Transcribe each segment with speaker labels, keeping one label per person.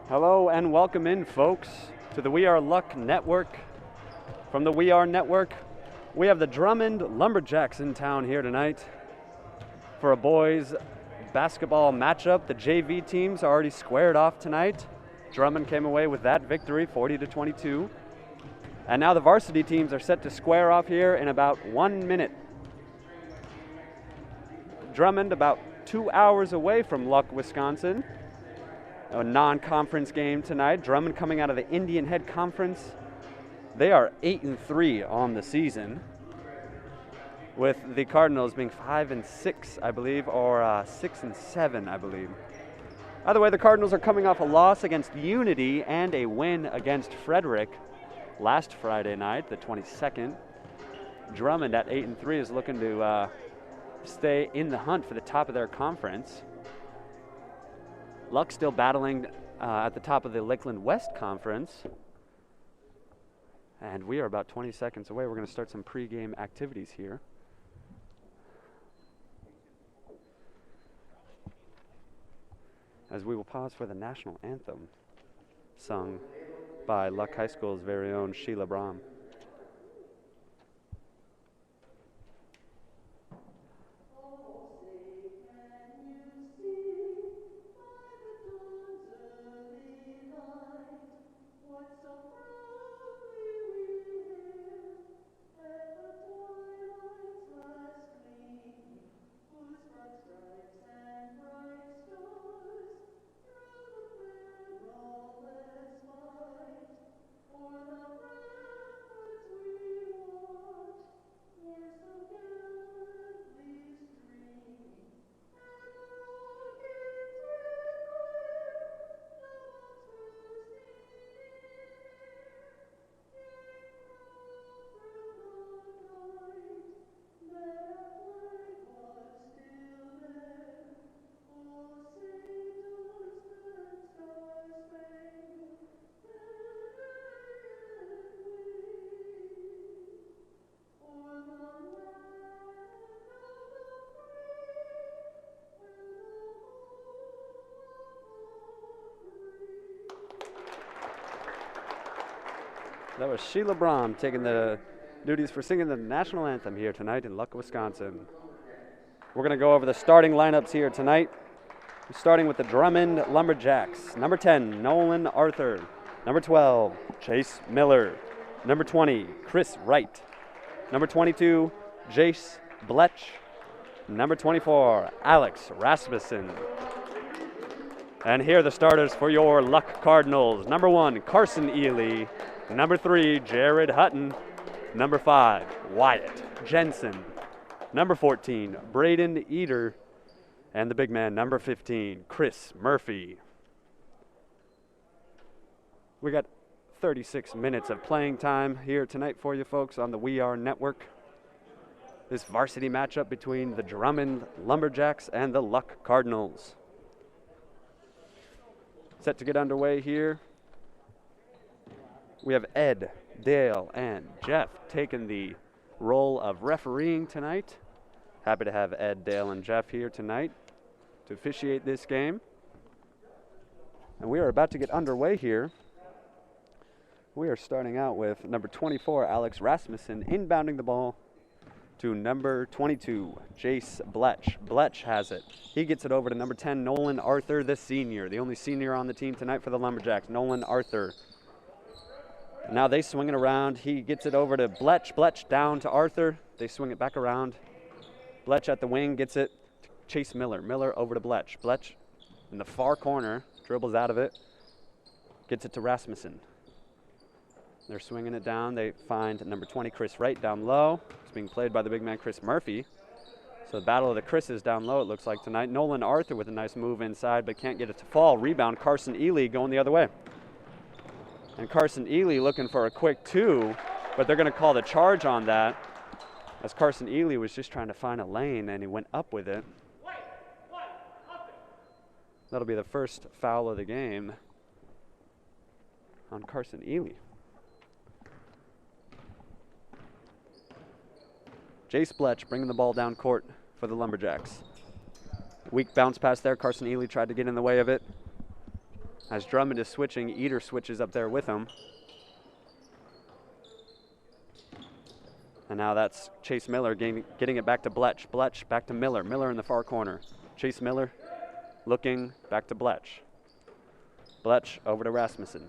Speaker 1: Hello and welcome in, folks, to the We Are Luck Network. From the We Are Network, we have the Drummond Lumberjacks in town here tonight for a boys basketball matchup. The JV teams are already squared off tonight. Drummond came away with that victory, 40-22. And now the varsity teams are set to square off here in about 1 minute. Drummond about 2 hours away from Luck, Wisconsin. A non-conference game tonight. Drummond coming out of the Indian Head Conference. They are 8-3 on the season, with the Cardinals being 5-6, I believe, or 6-7, I believe. Either way, the Cardinals are coming off a loss against Unity and a win against Frederick last Friday night, the 22nd. Drummond at 8-3 is looking to stay in the hunt for the top of their conference. Luck still battling at the top of the Lakeland West Conference. And we are about 20 seconds away. We're going to start some pregame activities here. As we will pause for the national anthem, sung by Luck High School's very own Sheila Brahm. That was Sheila Brahm taking the duties for singing the national anthem here tonight in Luck, Wisconsin. We're going to go over the starting lineups here tonight. Starting with the Drummond Lumberjacks. Number 10, Nolan Arthur. Number 12, Chase Miller. Number 20, Chris Wright. Number 22, Jace Bletch. Number 24, Alex Rasmussen. And here are the starters for your Luck Cardinals. Number 1, Carson Ely. Number 3, Jared Hutton. Number 5, Wyatt Jensen. Number 14, Braden Eater. And the big man, number 15, Chris Murphy. We got 36 minutes of playing time here tonight for you folks on the We Are Network. This varsity matchup between the Drummond Lumberjacks and the Luck Cardinals. Set to get underway here. We have Ed, Dale, and Jeff taking the role of refereeing tonight. Happy to have Ed, Dale, and Jeff here tonight to officiate this game. And we are about to get underway here. We are starting out with number 24, Alex Rasmussen, inbounding the ball to number 22, Jace Bletch. Bletch has it. He gets it over to number 10, Nolan Arthur, the senior, the only senior on the team tonight for the Lumberjacks, Nolan Arthur. Now they swing it around. He gets it over to Bletch. Bletch down to Arthur. They swing it back around. Bletch at the wing gets it to Chase Miller. Miller over to Bletch. Bletch in the far corner, dribbles out of it, gets it to Rasmussen. They're swinging it down. They find number 20, Chris Wright, down low. It's being played by the big man, Chris Murphy. So the battle of the Chris's down low, it looks like tonight. Nolan Arthur with a nice move inside, but can't get it to fall. Rebound, Carson Ely going the other way. And Carson Ely looking for a quick 2, but they're going to call the charge on that, as Carson Ely was just trying to find a lane, and he went up with it. That'll be the first foul of the game on Carson Ely. Jace Bletch bringing the ball down court for the Lumberjacks. Weak bounce pass there. Carson Ely tried to get in the way of it. As Drummond is switching, Eater switches up there with him. And now that's Chase Miller getting it back to Bletch. Bletch back to Miller. Miller in the far corner. Chase Miller looking back to Bletch. Bletch over to Rasmussen.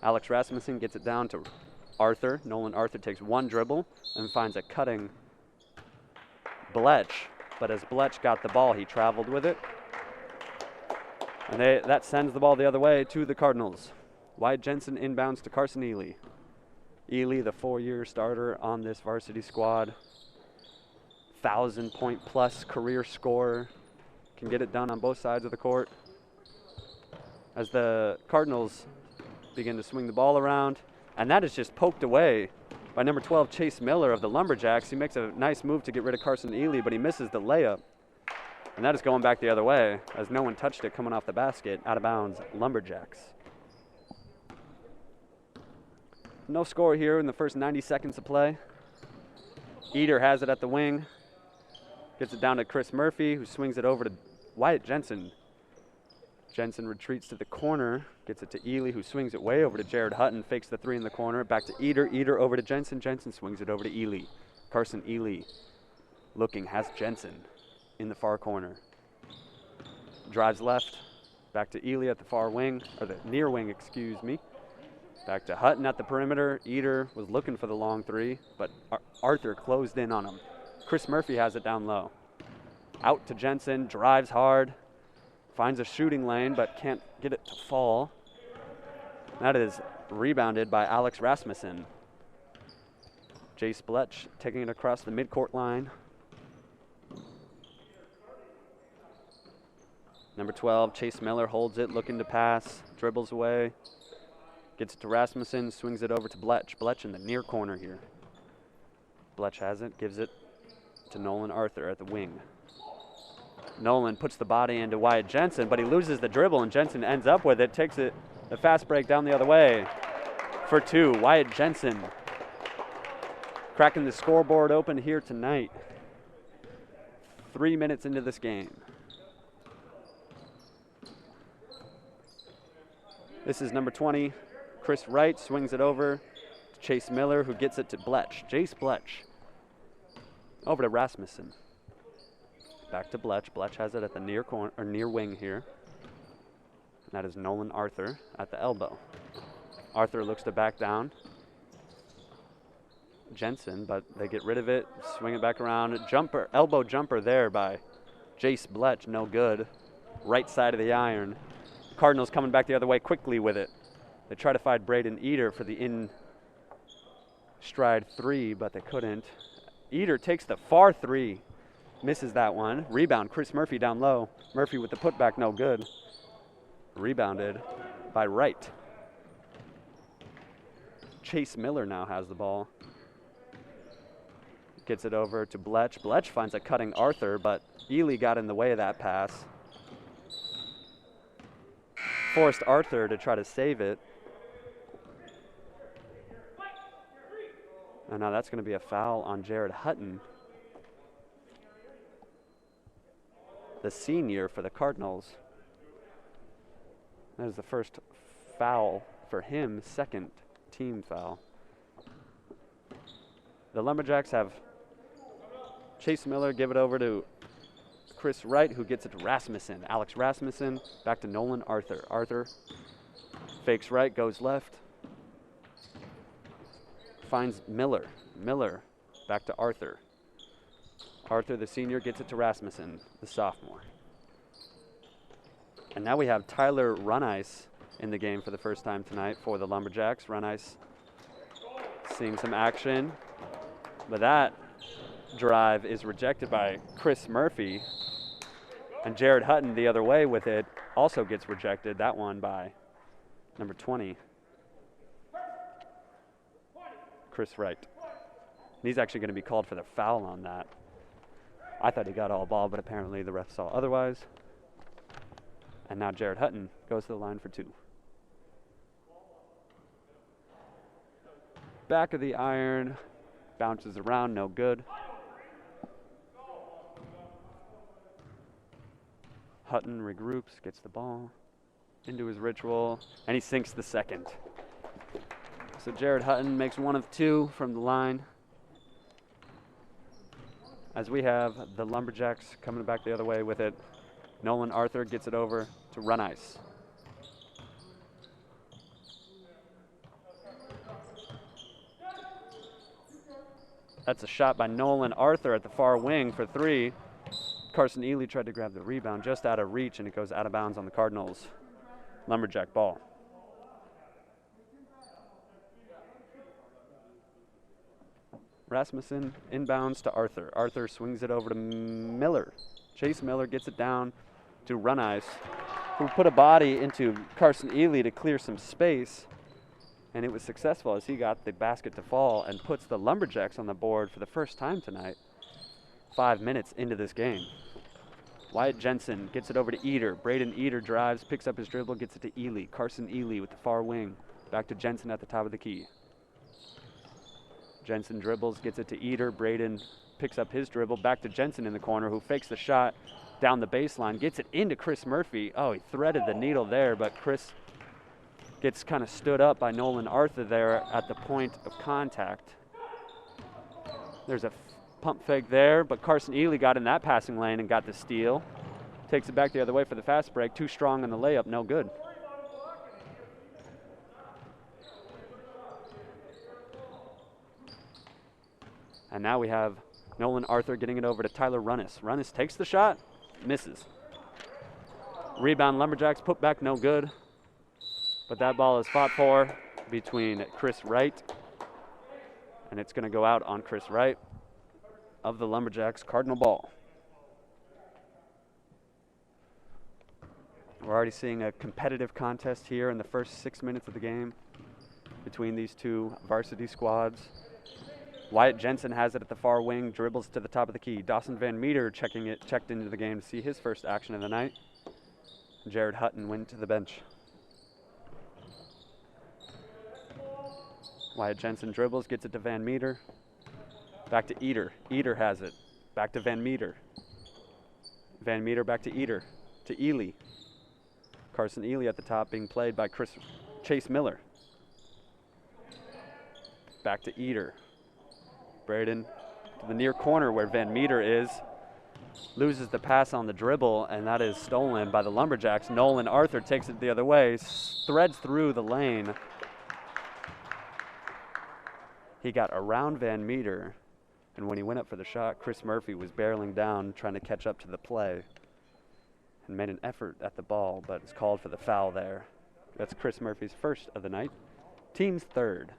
Speaker 1: Alex Rasmussen gets it down to Arthur. Nolan Arthur takes one dribble and finds a cutting Bletch. But as Bletch got the ball, he traveled with it. And that sends the ball the other way to the Cardinals. Wyatt Jensen inbounds to Carson Ely. Ely, the 4-year starter on this varsity squad. 1,000-point-plus career scorer. Can get it done on both sides of the court. As the Cardinals begin to swing the ball around. And that is just poked away by number 12, Chase Miller of the Lumberjacks. He makes a nice move to get rid of Carson Ely, but he misses the layup. And that is going back the other way as no one touched it coming off the basket. Out of bounds, Lumberjacks. No score here in the first 90 seconds of play. Eater has it at the wing. Gets it down to Chris Murphy, who swings it over to Wyatt Jensen. Jensen retreats to the corner, gets it to Ely, who swings it way over to Jared Hutton, fakes the three in the corner, back to Eater, Eater over to Jensen, Jensen swings it over to Ely. Carson Ely looking, has Jensen in the far corner. Drives left, back to Ely at the far wing, or the near wing, excuse me. Back to Hutton at the perimeter. Eater was looking for the long three, but Arthur closed in on him. Chris Murphy has it down low. Out to Jensen, drives hard. Finds a shooting lane, but can't get it to fall. That is rebounded by Alex Rasmussen. Jace Bletch taking it across the midcourt line. Number 12, Chase Miller holds it, looking to pass, dribbles away. Gets it to Rasmussen, swings it over to Bletch. Bletch in the near corner here. Bletch has it, gives it to Nolan Arthur at the wing. Nolan puts the body into Wyatt Jensen, but he loses the dribble, and Jensen ends up with it, takes it, the fast break down the other way for two. Wyatt Jensen cracking the scoreboard open here tonight. 3 minutes into this game. This is number 20. Chris Wright swings it over to Chase Miller, who gets it to Bletch. Jace Bletch over to Rasmussen. Back to Bletch. Bletch has it at the near corner or near wing here. And that is Nolan Arthur at the elbow. Arthur looks to back down. Jensen, but they get rid of it, swing it back around. Jumper, elbow jumper there by Jace Bletch, no good. Right side of the iron. Cardinals coming back the other way quickly with it. They try to find Braden Eater for the in-stride three, but they couldn't. Eater takes the far three, misses that one. Rebound, Chris Murphy down low. Murphy with the putback, no good. Rebounded by Wright. Chase Miller now has the ball. Gets it over to Bletch. Bletch finds a cutting Arthur, but Ely got in the way of that pass. Forced Arthur to try to save it. And now that's going to be a foul on Jared Hutton, the senior for the Cardinals. That is the first foul for him, second team foul. The Lumberjacks have Chase Miller give it over to Chris Wright, who gets it to Rasmussen. Alex Rasmussen back to Nolan Arthur. Arthur fakes right, goes left. Finds Miller. Miller back to Arthur. Arthur, the senior, gets it to Rasmussen, the sophomore. And now we have Tyler Runice in the game for the first time tonight for the Lumberjacks. Runice seeing some action, but that drive is rejected by Chris Murphy. And Jared Hutton the other way with it also gets rejected, that one by number 20. Chris Wright. And he's actually going to be called for the foul on that. I thought he got all ball, but apparently the ref saw otherwise. And now Jared Hutton goes to the line for two. Back of the iron, bounces around, no good. Hutton regroups, gets the ball. into his ritual, and he sinks the second. So Jared Hutton makes 1 of 2 from the line. As we have the Lumberjacks coming back the other way with it. Nolan Arthur gets it over to Run Ice. That's a shot by Nolan Arthur at the far wing for 3. Carson Ely tried to grab the rebound just out of reach, and it goes out of bounds on the Cardinals. Lumberjack ball. Rasmussen inbounds to Arthur. Arthur swings it over to Miller. Chase Miller gets it down to Run Ice, who put a body into Carson Ely to clear some space, and it was successful as he got the basket to fall and puts the Lumberjacks on the board for the first time tonight, 5 minutes into this game. Wyatt Jensen gets it over to Eater. Braden Eater drives, picks up his dribble, gets it to Ely. Carson Ely with the far wing. Back to Jensen at the top of the key. Jensen dribbles, gets it to Eater. Braden picks up his dribble, back to Jensen in the corner, who fakes the shot down the baseline, gets it into Chris Murphy. Oh, he threaded the needle there, but Chris gets kind of stood up by Nolan Arthur there at the point of contact. There's a pump fake there, but Carson Ely got in that passing lane and got the steal. Takes it back the other way for the fast break. Too strong on the layup, no good. And now we have Nolan Arthur getting it over to Tyler Runnis. Runnis takes the shot, misses. Rebound Lumberjacks, put back, no good. But that ball is fought for between Chris Wright, and it's going to go out on Chris Wright of the Lumberjacks. Cardinal ball. We're already seeing a competitive contest here in the first 6 minutes of the game between these two varsity squads. Wyatt Jensen has it at the far wing, dribbles to the top of the key. Dawson Van Meter checked into the game to see his first action of the night. Jared Hutton went to the bench. Wyatt Jensen dribbles, gets it to Van Meter. Back to Eater. Eater has it. Back to Van Meter. Van Meter back to Eater. To Ely. Carson Ely at the top, being played by Chase Miller. Back to Eater. Braden to the near corner where Van Meter is. Loses the pass on the dribble, and that is stolen by the Lumberjacks. Nolan Arthur takes it the other way, threads through the lane. He got around Van Meter, and when he went up for the shot, Chris Murphy was barreling down, trying to catch up to the play, and made an effort at the ball, but is called for the foul there. That's Chris Murphy's first of the night. Team's third.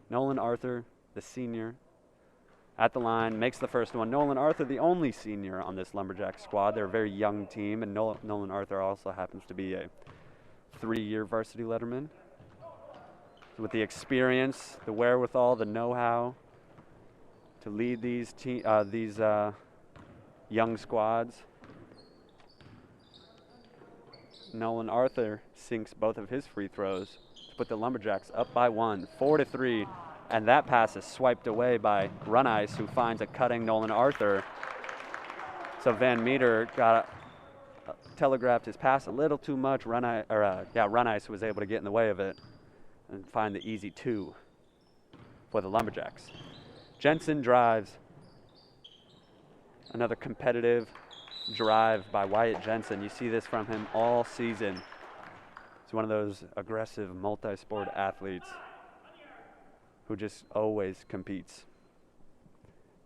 Speaker 1: Nolan Arthur, the senior, at the line, makes the first one. Nolan Arthur, the only senior on this Lumberjack squad. They're a very young team, and Nolan Arthur also happens to be a 3-year varsity letterman. With the experience, the wherewithal, the know-how to lead these young squads. Nolan Arthur sinks both of his free throws to put the Lumberjacks up by 1, 4-3, and that pass is swiped away by Run Ice, who finds a cutting Nolan Arthur. So Van Meter telegraphed his pass a little too much. Run Ice was able to get in the way of it and find the easy 2 for the Lumberjacks. Jensen drives. Another competitive drive by Wyatt Jensen. You see this from him all season. He's one of those aggressive multi-sport athletes who just always competes.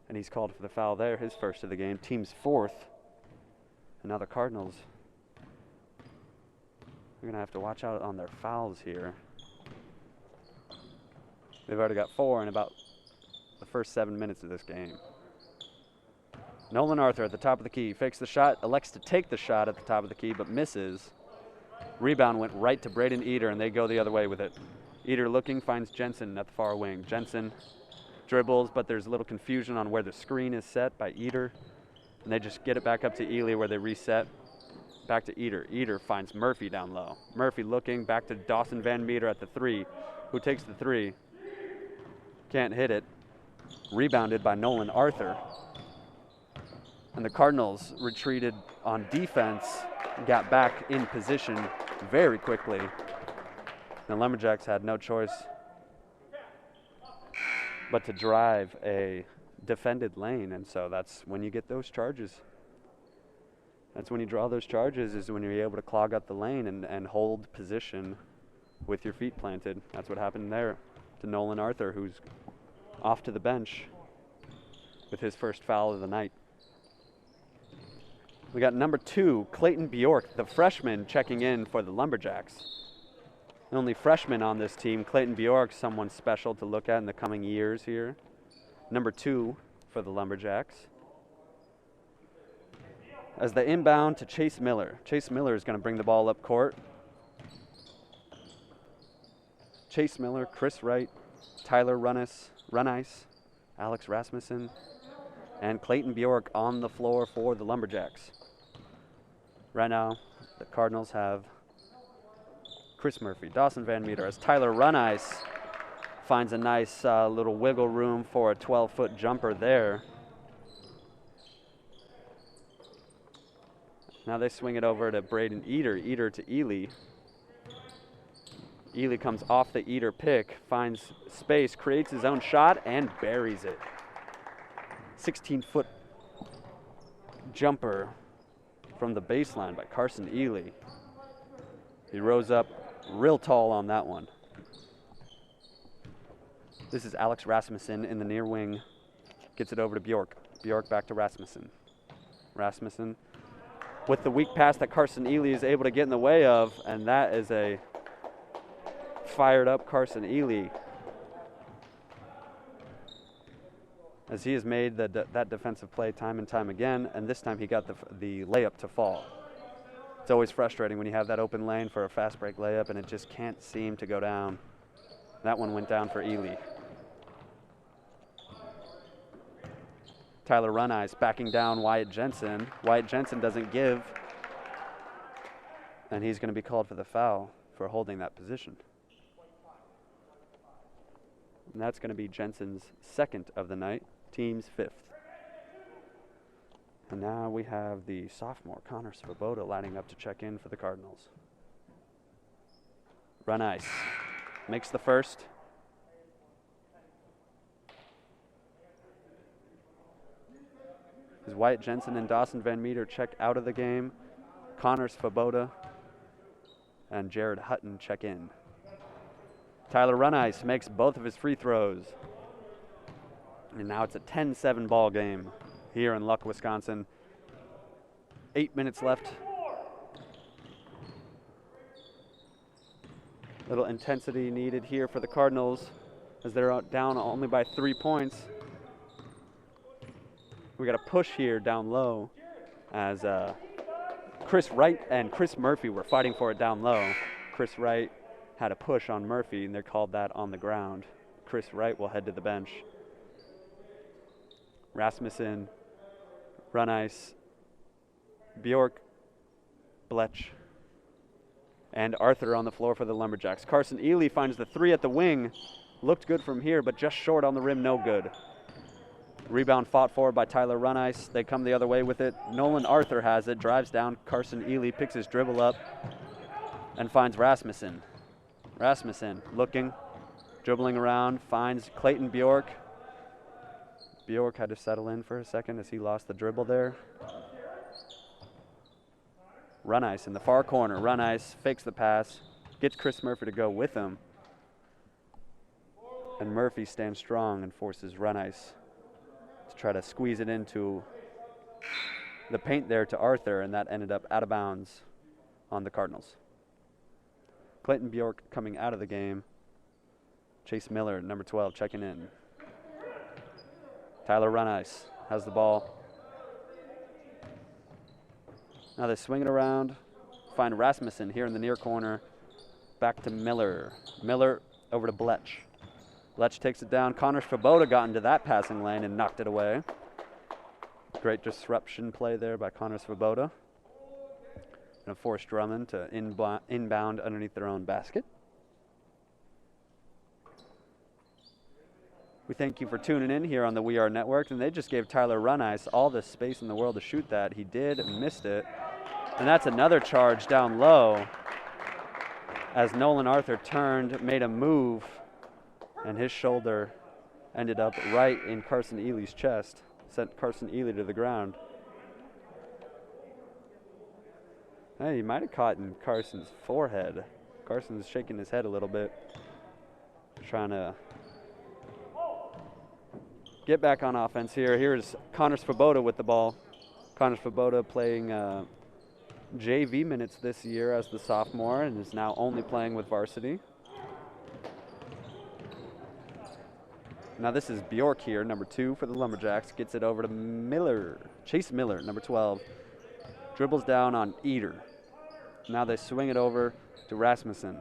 Speaker 1: And he's called for the foul there, his first of the game. Team's fourth. And now the Cardinals are going to have to watch out on their fouls here. They've already got 4 in about the first 7 minutes of this game. Nolan Arthur at the top of the key, fakes the shot, elects to take the shot at the top of the key, but misses. Rebound went right to Braden Eater, and they go the other way with it. Eater looking, finds Jensen at the far wing. Jensen dribbles, but there's a little confusion on where the screen is set by Eater, and they just get it back up to Ely where they reset. Back to Eater. Eater finds Murphy down low. Murphy looking, back to Dawson Van Meter at the 3, who takes the 3. Can't hit it. Rebounded by Nolan Arthur. And the Cardinals retreated on defense got back in position very quickly. The Lumberjacks had no choice but to drive a defended lane, and so that's when you get those charges. That's when you draw those charges, is when you're able to clog up the lane and hold position with your feet planted. That's what happened there to Nolan Arthur, who's off to the bench with his first foul of the night. We got number 2, Clayton Bjork, the freshman, checking in for the Lumberjacks. The only freshman on this team. Clayton Bjork, someone special to look at in the coming years here. Number 2 for the Lumberjacks. As the inbound to Chase Miller. Chase Miller is going to bring the ball up court. Chase Miller, Chris Wright, Tyler Runice, Alex Rasmussen, and Clayton Bjork on the floor for the Lumberjacks. Right now, the Cardinals have Chris Murphy, Dawson Van Meter, as Tyler Runice finds a nice little wiggle room for a 12-foot jumper there. Now they swing it over to Braden Eater, Eater to Ely. Ely comes off the Eater pick, finds space, creates his own shot, and buries it. 16-foot jumper from the baseline by Carson Ely. He rose up real tall on that one. This is Alex Rasmussen in the near wing. Gets it over to Bjork. Bjork back to Rasmussen. Rasmussen with the weak pass that Carson Ely is able to get in the way of, and that is a fired up Carson Ely, as he has made that defensive play time and time again, and this time he got the layup to fall. It's always frustrating when you have that open lane for a fast break layup and it just can't seem to go down. That one went down for Ely. Tyler Runice backing down Wyatt Jensen. Wyatt Jensen doesn't give, and he's going to be called for the foul for holding that position. And that's going to be Jensen's second of the night, team's 5th. And now we have the sophomore, Connor Svoboda, lining up to check in for the Cardinals. Runice makes the first. As Wyatt Jensen and Dawson Van Meter check out of the game, Connor Svoboda and Jared Hutton check in. Tyler Runice makes both of his free throws. And now it's a 10-7 ball game here in Luck, Wisconsin. 8 minutes left. Little intensity needed here for the Cardinals as they're down only by 3 points. We got a push here down low as Chris Wright and Chris Murphy were fighting for it down low. Chris Wright had a push on Murphy, and they called that on the ground. Chris Wright will head to the bench. Rasmussen, Runice, Bjork, Blech, and Arthur on the floor for the Lumberjacks. Carson Ely finds the 3 at the wing. Looked good from here, but just short on the rim, no good. Rebound fought for by Tyler Runice. They come the other way with it. Nolan Arthur has it, drives down. Carson Ely picks his dribble up and finds Rasmussen. Rasmussen looking, dribbling around, finds Clayton Bjork. Bjork had to settle in for a second as he lost the dribble there. Runice in the far corner. Runice fakes the pass, gets Chris Murphy to go with him. And Murphy stands strong and forces Runice to try to squeeze it into the paint there to Arthur, and that ended up out of bounds on the Cardinals. Clayton Bjork coming out of the game. Chase Miller, number 12, checking in. Tyler Runice has the ball. Now they swing it around, find Rasmussen here in the near corner. Back to Miller. Miller over to Blech. Blech takes it down. Connor Svoboda got into that passing lane and knocked it away. Great disruption play there by Connor Svoboda. And forced Drummond to inbound underneath their own basket. We thank you for tuning in here on the We Are Network. And they just gave Tyler Runice all the space in the world to shoot that. He did, missed it. And that's another charge down low as Nolan Arthur turned, made a move, and his shoulder ended up right in Carson Ely's chest, sent Carson Ely to the ground. Hey, he might have caught in Carson's forehead. Carson's shaking his head a little bit, trying to get back on offense here. Here's Connor Svoboda with the ball. Connor Svoboda playing JV minutes this year as the sophomore and is now only playing with varsity. Now this is Bjork here, number 2 for the Lumberjacks. Gets it over to Miller. Chase Miller, number 12. Dribbles down on Eder. Now they swing it over to Rasmussen.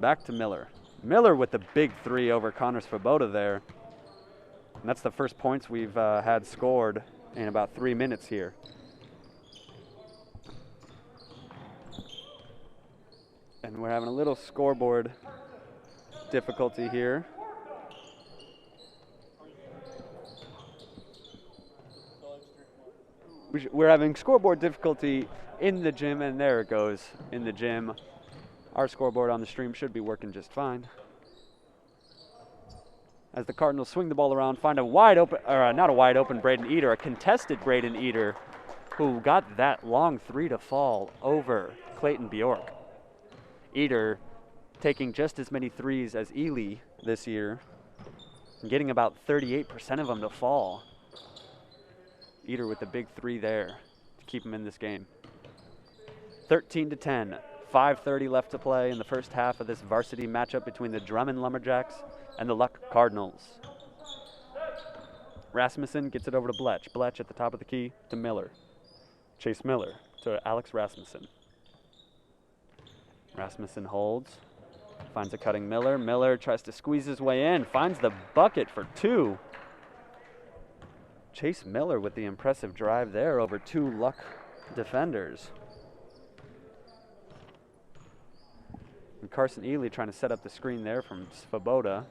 Speaker 1: Back to Miller. Miller with the big 3 over Connor Svoboda there. And that's the first points we've had scored in about 3 minutes here. And we're having a little scoreboard difficulty here. We're having scoreboard difficulty in the gym, and there it goes in the gym. Our scoreboard on the stream should be working just fine. As the Cardinals swing the ball around, find a wide open, or not a wide open Braden Eder, a contested Braden Eder, who got that long 3 to fall over Clayton Bjork. Eder taking just as many 3s as Ely this year, and getting about 38% of them to fall. Eder with the big 3 there to keep him in this game. 13-10, 5:30 left to play in the first half of this varsity matchup between the Drummond Lumberjacks and the Luck Cardinals. Rasmussen gets it over to Blech. Blech at the top of the key to Miller. Chase Miller to Alex Rasmussen. Rasmussen holds, finds a cutting Miller. Miller tries to squeeze his way in, finds the bucket for 2. Chase Miller with the impressive drive there over 2 Luck defenders. And Carson Ely trying to set up the screen there from Svoboda.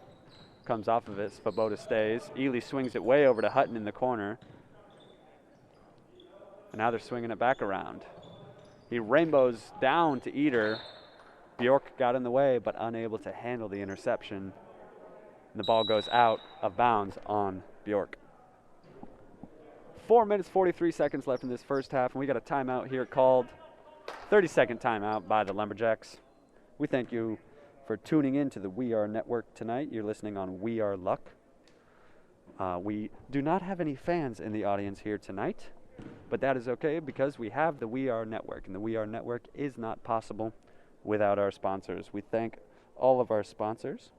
Speaker 1: Comes off of it, Svoboda stays. Ely swings it way over to Hutton in the corner. And now they're swinging it back around. He rainbows down to Eder. Bjork got in the way, but unable to handle the interception. And the ball goes out of bounds on Bjork. 4 minutes, 43 seconds left in this first half, and we got a timeout here called. 30-second timeout by the Lumberjacks. We thank you for tuning in to the We Are Network tonight. You're listening on We Are Luck. We do not have any fans in the audience here tonight, but that is okay because we have the We Are Network, and the We Are Network is not possible without our sponsors. We thank all of our sponsors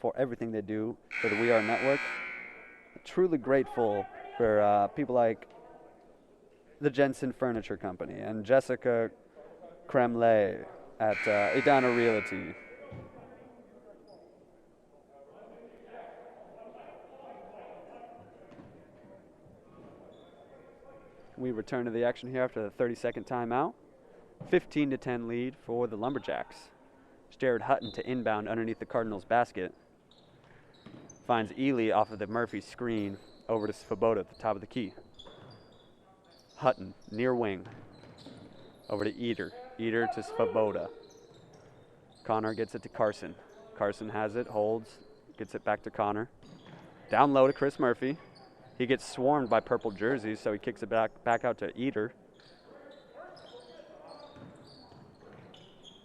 Speaker 1: for everything they do for the We Are Network. Truly grateful for people like the Jensen Furniture Company and Jessica Kremlay at Edana Realty. We return to the action here after the 30-second timeout. 15-10 lead for the Lumberjacks. Jared Hutton to inbound underneath the Cardinals' basket. Finds Ely off of the Murphy screen over to Svoboda at the top of the key. Hutton, near wing. Over to Eder. Eder to Svoboda. Connor gets it to Carson. Carson has it, holds, gets it back to Connor. Down low to Chris Murphy. He gets swarmed by purple jerseys, so he kicks it back out to Eder.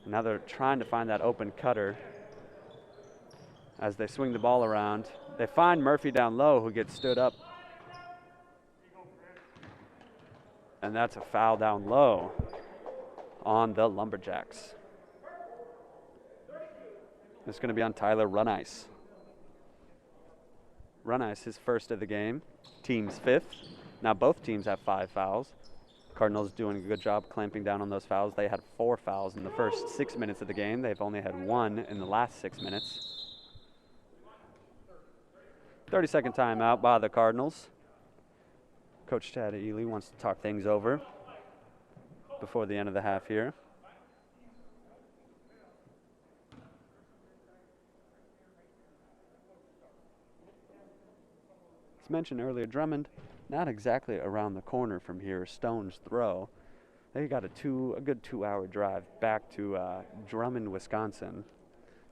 Speaker 1: Now they're trying to find that open cutter as they swing the ball around. They find Murphy down low, who gets stood up. And that's a foul down low on the Lumberjacks. It's going to be on Tyler Runice. Runice, his first of the game. Team's 5th. Now both teams have 5 fouls. Cardinals doing a good job clamping down on those fouls. They had 4 fouls in the first 6 minutes of the game. They've only had 1 in the last 6 minutes. 30-second timeout by the Cardinals. Coach Chad Ely wants to talk things over before the end of the half here. As mentioned earlier, Drummond not exactly around the corner from here, stone's throw. They got a good 2-hour drive back to Drummond, Wisconsin.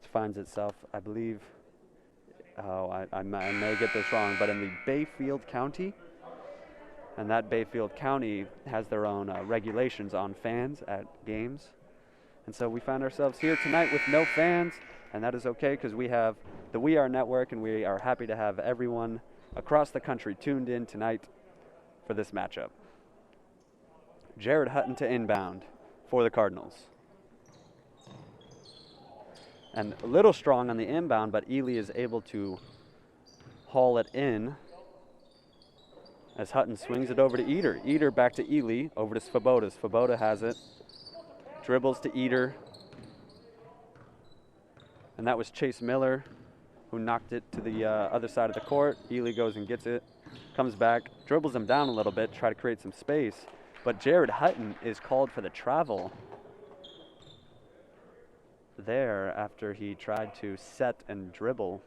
Speaker 1: It finds itself, I believe, I may get this wrong, but in the Bayfield County. And that Bayfield County has their own regulations on fans at games. And so we find ourselves here tonight with no fans, and that is okay because we have the We Are Network, and we are happy to have everyone across the country tuned in tonight for this matchup. Jared Hutton to inbound for the Cardinals. And a little strong on the inbound, but Ely is able to haul it in as Hutton swings it over to Eder. Eder back to Ely, over to Svoboda. Svoboda has it. Dribbles to Eder. And that was Chase Miller who knocked it to the other side of the court. Ely goes and gets it, comes back, dribbles him down a little bit, try to create some space. But Jared Hutton is called for the travel there after he tried to set and dribble.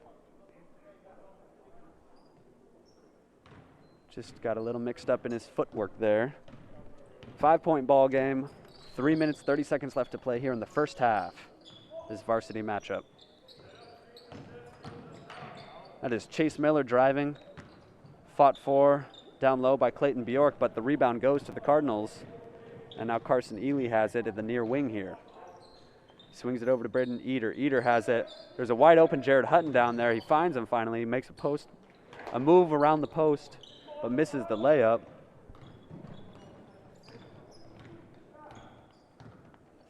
Speaker 1: Just got a little mixed up in his footwork there. 5-point ball game. 3 minutes, 30 seconds left to play here in the first half. This varsity matchup. That is Chase Miller driving. Fought for down low by Clayton Bjork, but the rebound goes to the Cardinals. And now Carson Ely has it at the near wing here. Swings it over to Braden Eder. Eder has it. There's a wide open Jared Hutton down there. He finds him finally. He makes a move around the post, but misses the layup.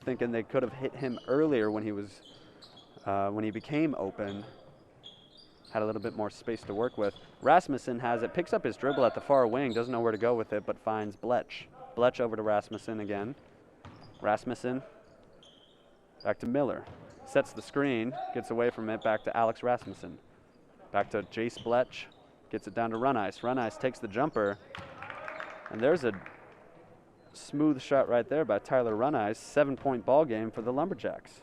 Speaker 1: Thinking they could have hit him earlier when he became open. Had a little bit more space to work with. Rasmussen has it, picks up his dribble at the far wing, doesn't know where to go with it, but finds Bletch. Bletch over to Rasmussen again. Rasmussen back to Miller. Sets the screen, gets away from it, back to Alex Rasmussen. Back to Jace Bletch, gets it down to Runice. Runice takes the jumper, and there's a smooth shot right there by Tyler Runice. 7-point ball game for the Lumberjacks.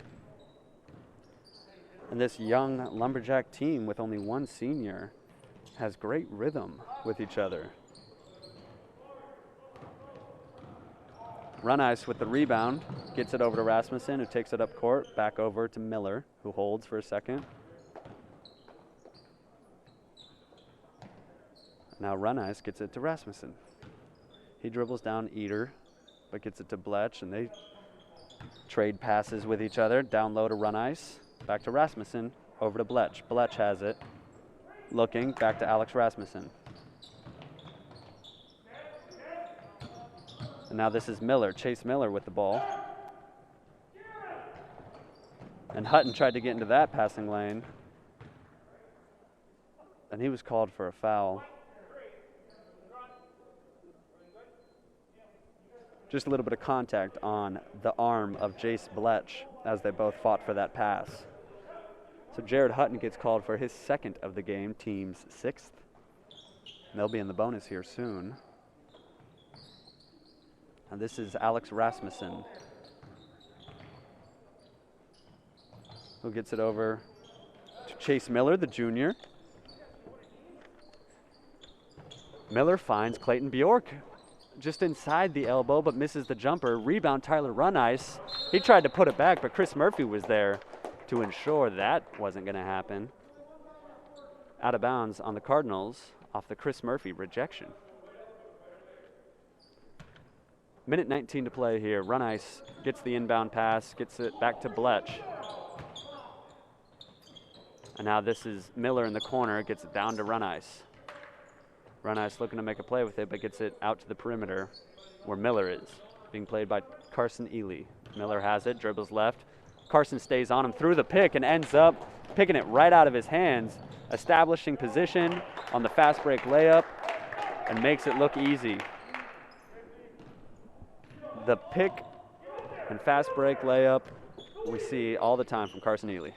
Speaker 1: And this young Lumberjack team with only one senior has great rhythm with each other. Runice with the rebound, gets it over to Rasmussen, who takes it up court, back over to Miller, who holds for a second. Now Runice gets it to Rasmussen. He dribbles down Eder, but gets it to Bletch, and they trade passes with each other. Down low to Runice, back to Rasmussen, over to Bletch. Bletch has it, looking, back to Alex Rasmussen. And now this is Miller, Chase Miller with the ball. And Hutton tried to get into that passing lane, and he was called for a foul. Just a little bit of contact on the arm of Jace Bletch as they both fought for that pass. So Jared Hutton gets called for his second of the game, team's 6th. And they'll be in the bonus here soon. And this is Alex Rasmussen, who gets it over to Chase Miller, the junior. Miller finds Clayton Bjork just inside the elbow, but misses the jumper. Rebound, Tyler Runice. He tried to put it back, but Chris Murphy was there to ensure that wasn't going to happen. Out of bounds on the Cardinals off the Chris Murphy rejection. Minute 19 to play here. Runice gets the inbound pass, gets it back to Bletch. And now this is Miller in the corner, gets it down to Runice. Runice looking to make a play with it, but gets it out to the perimeter where Miller is, being played by Carson Ely. Miller has it, dribbles left. Carson stays on him through the pick and ends up picking it right out of his hands, establishing position on the fast break layup, and makes it look easy. The pick and fast break layup we see all the time from Carson Ely.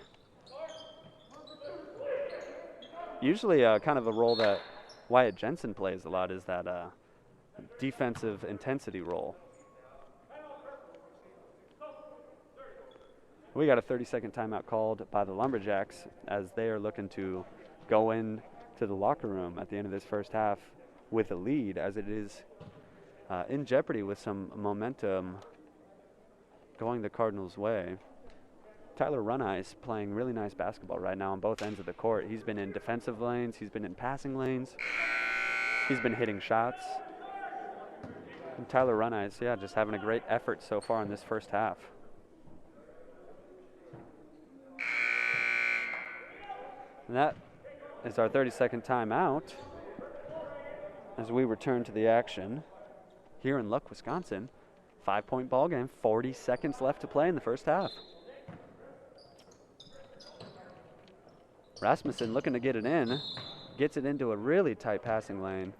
Speaker 1: Usually kind of a role that Wyatt Jensen plays a lot is that defensive intensity role. We got a 30-second timeout called by the Lumberjacks as they are looking to go in to the locker room at the end of this first half with a lead, as it is in jeopardy with some momentum going the Cardinals' way. Tyler Runnice playing really nice basketball right now on both ends of the court. He's been in defensive lanes. He's been in passing lanes. He's been hitting shots. And Tyler Runnice, yeah, just having a great effort so far in this first half. And that is our 30-second timeout as we return to the action here in Luck, Wisconsin. 5-point ball game, 40 seconds left to play in the first half. Rasmussen looking to get it in, gets it into a really tight passing lane.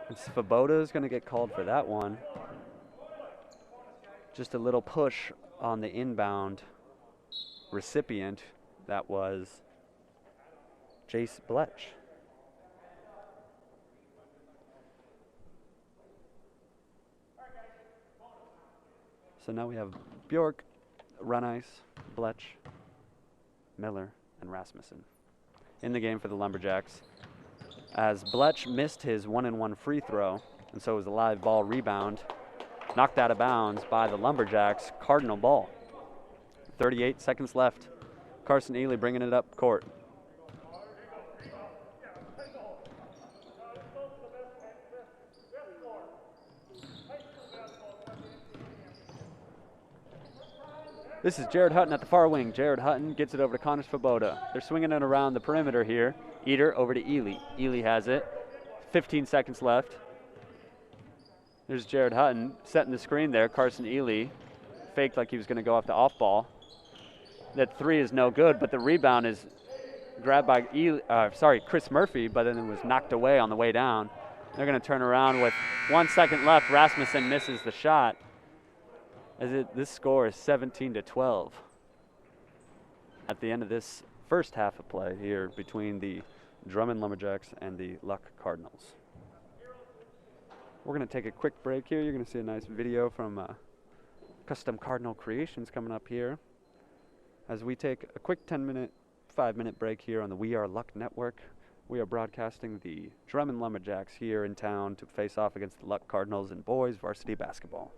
Speaker 1: And Svoboda is going to get called for that one. Just a little push on the inbound recipient. That was Jace Bletch. So now we have Bjork, Runnice, Bletch, Miller, and Rasmussen in the game for the Lumberjacks. As Bletch missed his 1-and-1 free throw, and so it was a live ball rebound, knocked out of bounds by the Lumberjacks. Cardinal ball. 38 seconds left. Carson Ely bringing it up court. This is Jared Hutton at the far wing. Jared Hutton gets it over to Connor Svoboda. They're swinging it around the perimeter here. Eater over to Ely. Ely has it. 15 seconds left. There's Jared Hutton setting the screen there. Carson Ely faked like he was going to go off the off ball. That three is no good, but the rebound is grabbed by Chris Murphy, but then it was knocked away on the way down. They're going to turn around with 1 second left. Rasmussen misses the shot. This score is 17-12 at the end of this first half of play here between the Drummond Lumberjacks and the Luck Cardinals. We're going to take a quick break here. You're going to see a nice video from Custom Cardinal Creations coming up here as we take a quick 5-minute break here on the We Are Luck Network. We are broadcasting the Drummond Lumberjacks here in town to face off against the Luck Cardinals in boys varsity basketball.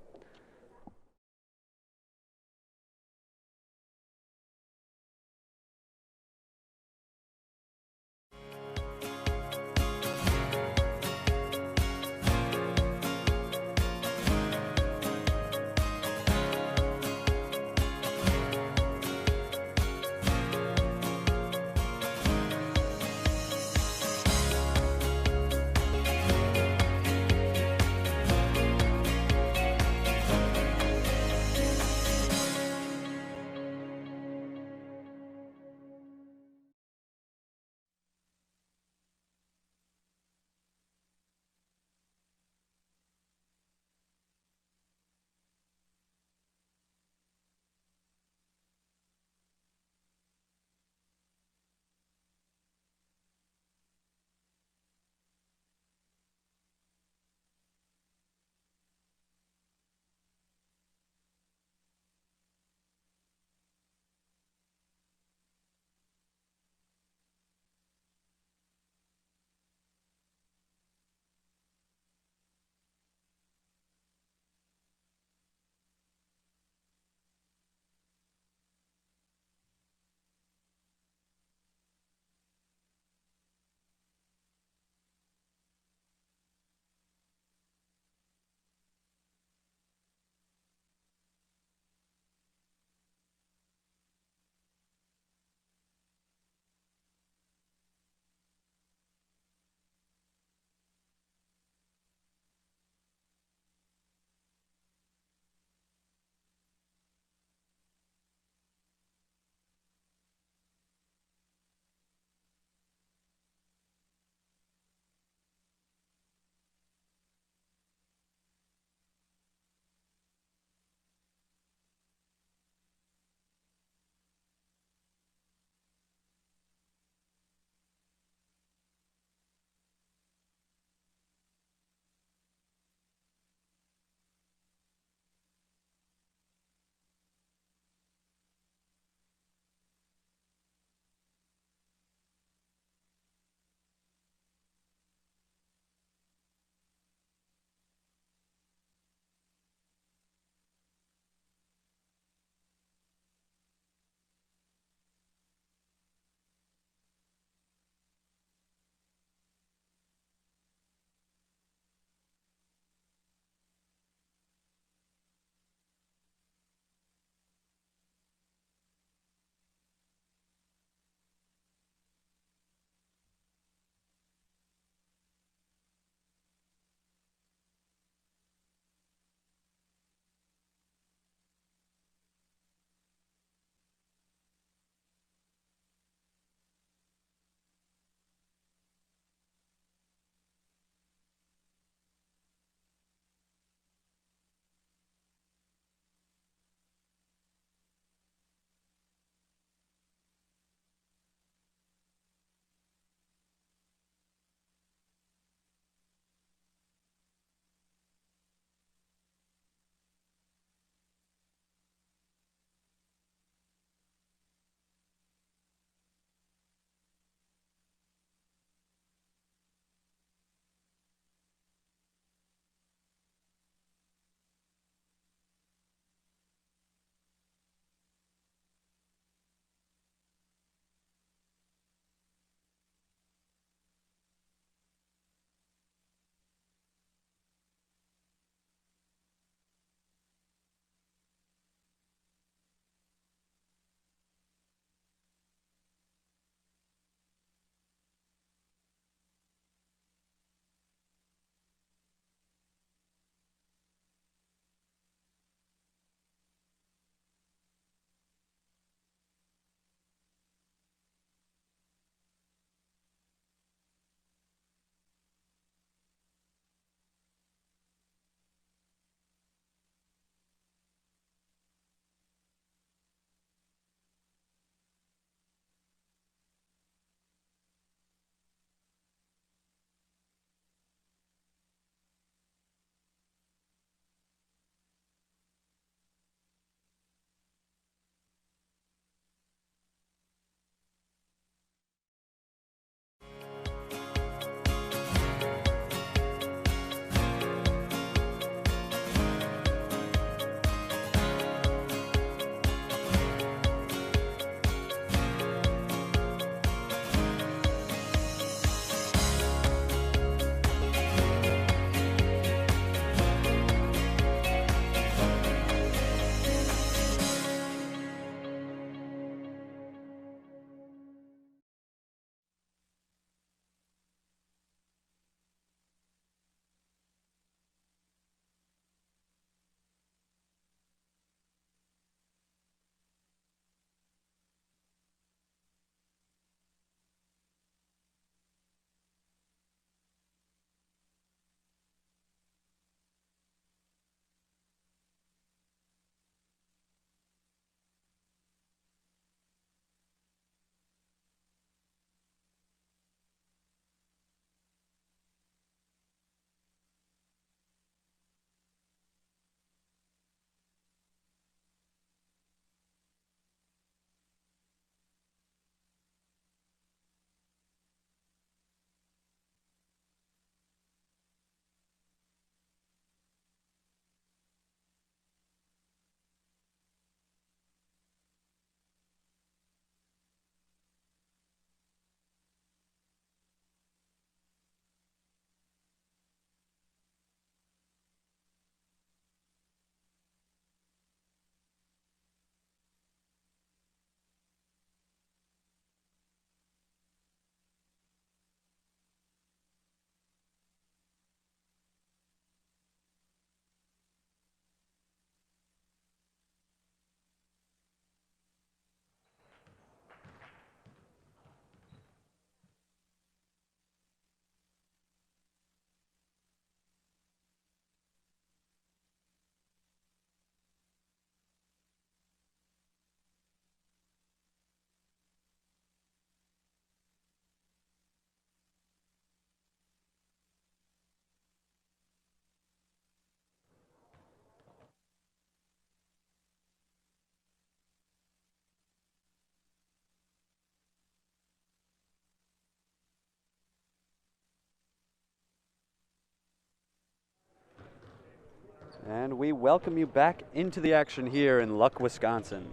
Speaker 1: And we welcome you back into the action here in Luck, Wisconsin.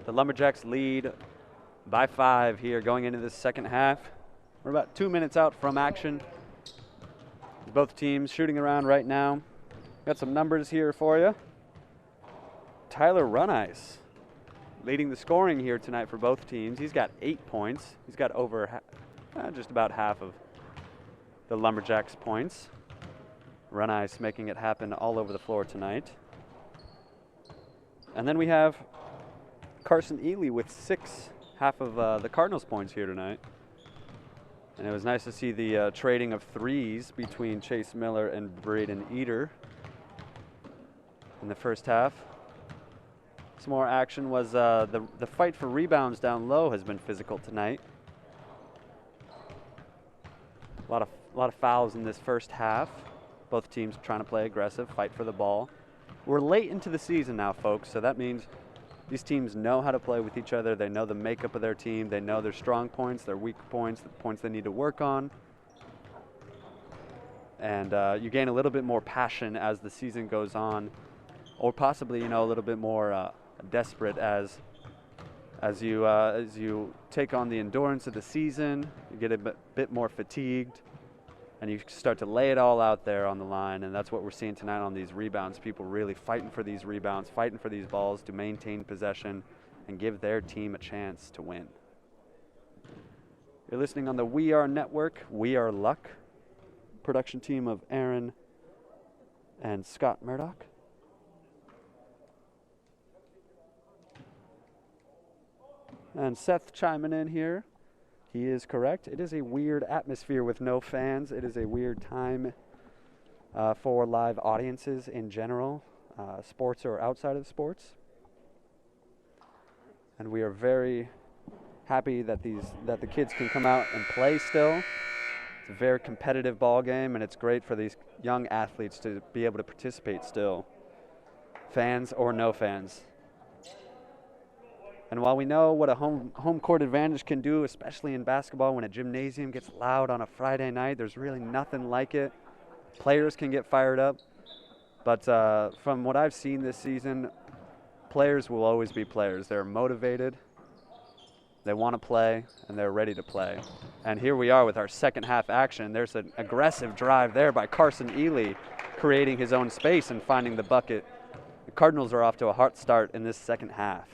Speaker 1: The Lumberjacks lead by 5 here going into the second half. We're about 2 minutes out from action. Both teams shooting around right now. Got some numbers here for you. Tyler Runice leading the scoring here tonight for both teams. He's got 8 points. He's got over just about half of the Lumberjacks' points. Runice making it happen all over the floor tonight. And then we have Carson Ely with 6, half of the Cardinals' points here tonight. And it was nice to see the trading of threes between Chase Miller and Braden Eater in the first half. Some more action was the fight for rebounds down low has been physical tonight. A lot of fouls in this first half. Both teams trying to play aggressive, fight for the ball. We're late into the season now, folks, so that means these teams know how to play with each other. They know the makeup of their team. They know their strong points, their weak points, the points they need to work on. And you gain a little bit more passion as the season goes on, or possibly, a little bit more desperate as you take on the endurance of the season. You get a bit more fatigued, and you start to lay it all out there on the line, and that's what we're seeing tonight on these rebounds. People really fighting for these rebounds, fighting for these balls to maintain possession and give their team a chance to win. You're listening on the We Are Network, We Are Luck, production team of Aaron and Scott Murdoch. And Seth chiming in here. He is correct. It is a weird atmosphere with no fans. It is a weird time for live audiences in general, sports or outside of sports. And we are very happy that the kids can come out and play still. It's a very competitive ball game, and it's great for these young athletes to be able to participate still, fans or no fans. And while we know what a home court advantage can do, especially in basketball when a gymnasium gets loud on a Friday night, there's really nothing like it. Players can get fired up. But from what I've seen this season, players will always be players. They're motivated, they want to play, and they're ready to play. And here we are with our second half action. There's an aggressive drive there by Carson Ely, creating his own space and finding the bucket. The Cardinals are off to a hot start in this second half.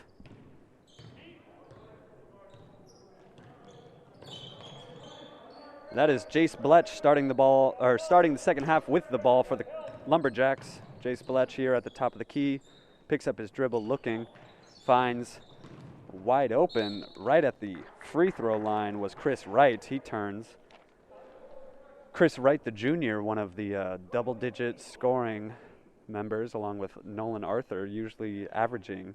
Speaker 1: That is Jace Bletch starting the second half with the ball for the Lumberjacks. Jace Bletch here at the top of the key, picks up his dribble looking, finds wide open right at the free throw line was Chris Wright. He turns. Chris Wright, the junior, one of the double-digit scoring members, along with Nolan Arthur, usually averaging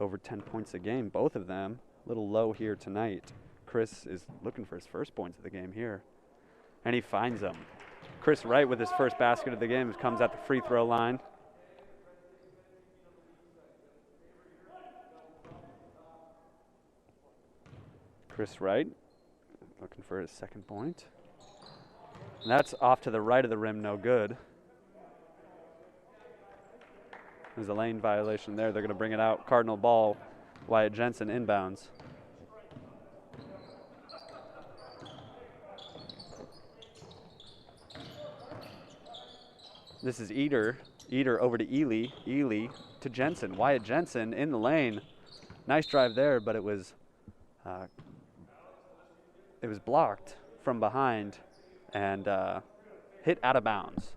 Speaker 1: over 10 points a game, both of them. A little low here tonight. Chris is looking for his first points of the game here, and he finds them. Chris Wright with his first basket of the game comes at the free throw line. Chris Wright looking for his second point. And that's off to the right of the rim, no good. There's a lane violation there. They're going to bring it out. Cardinal ball, Wyatt Jensen inbounds. This is Eater over to Ely to Jensen. Wyatt Jensen in the lane. Nice drive there, but it was blocked from behind and hit out of bounds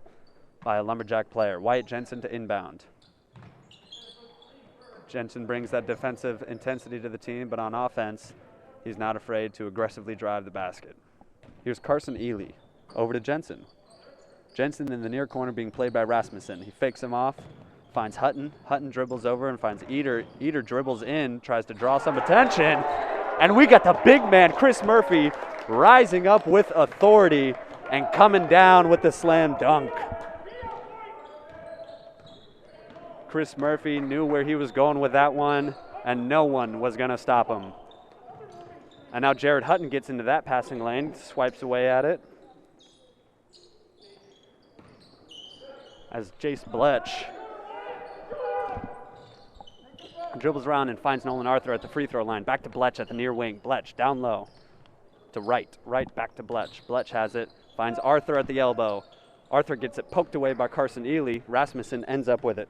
Speaker 1: by a Lumberjack player. Wyatt Jensen to inbound. Jensen brings that defensive intensity to the team, but on offense, he's not afraid to aggressively drive the basket. Here's Carson Ely over to Jensen. Jensen in the near corner being played by Rasmussen. He fakes him off, finds Hutton. Hutton dribbles over and finds Eater. Eater dribbles in, tries to draw some attention. And we got the big man, Chris Murphy, rising up with authority and coming down with the slam dunk. Chris Murphy knew where he was going with that one, and no one was going to stop him. And now Jared Hutton gets into that passing lane, swipes away at it. as Jace Bletch dribbles around and finds Nolan Arthur at the free throw line. Back to Bletch at the near wing. Bletch down low to Wright. Wright back to Bletch. Bletch has it. Finds Arthur at the elbow. Arthur gets it poked away by Carson Ely. Rasmussen ends up with it.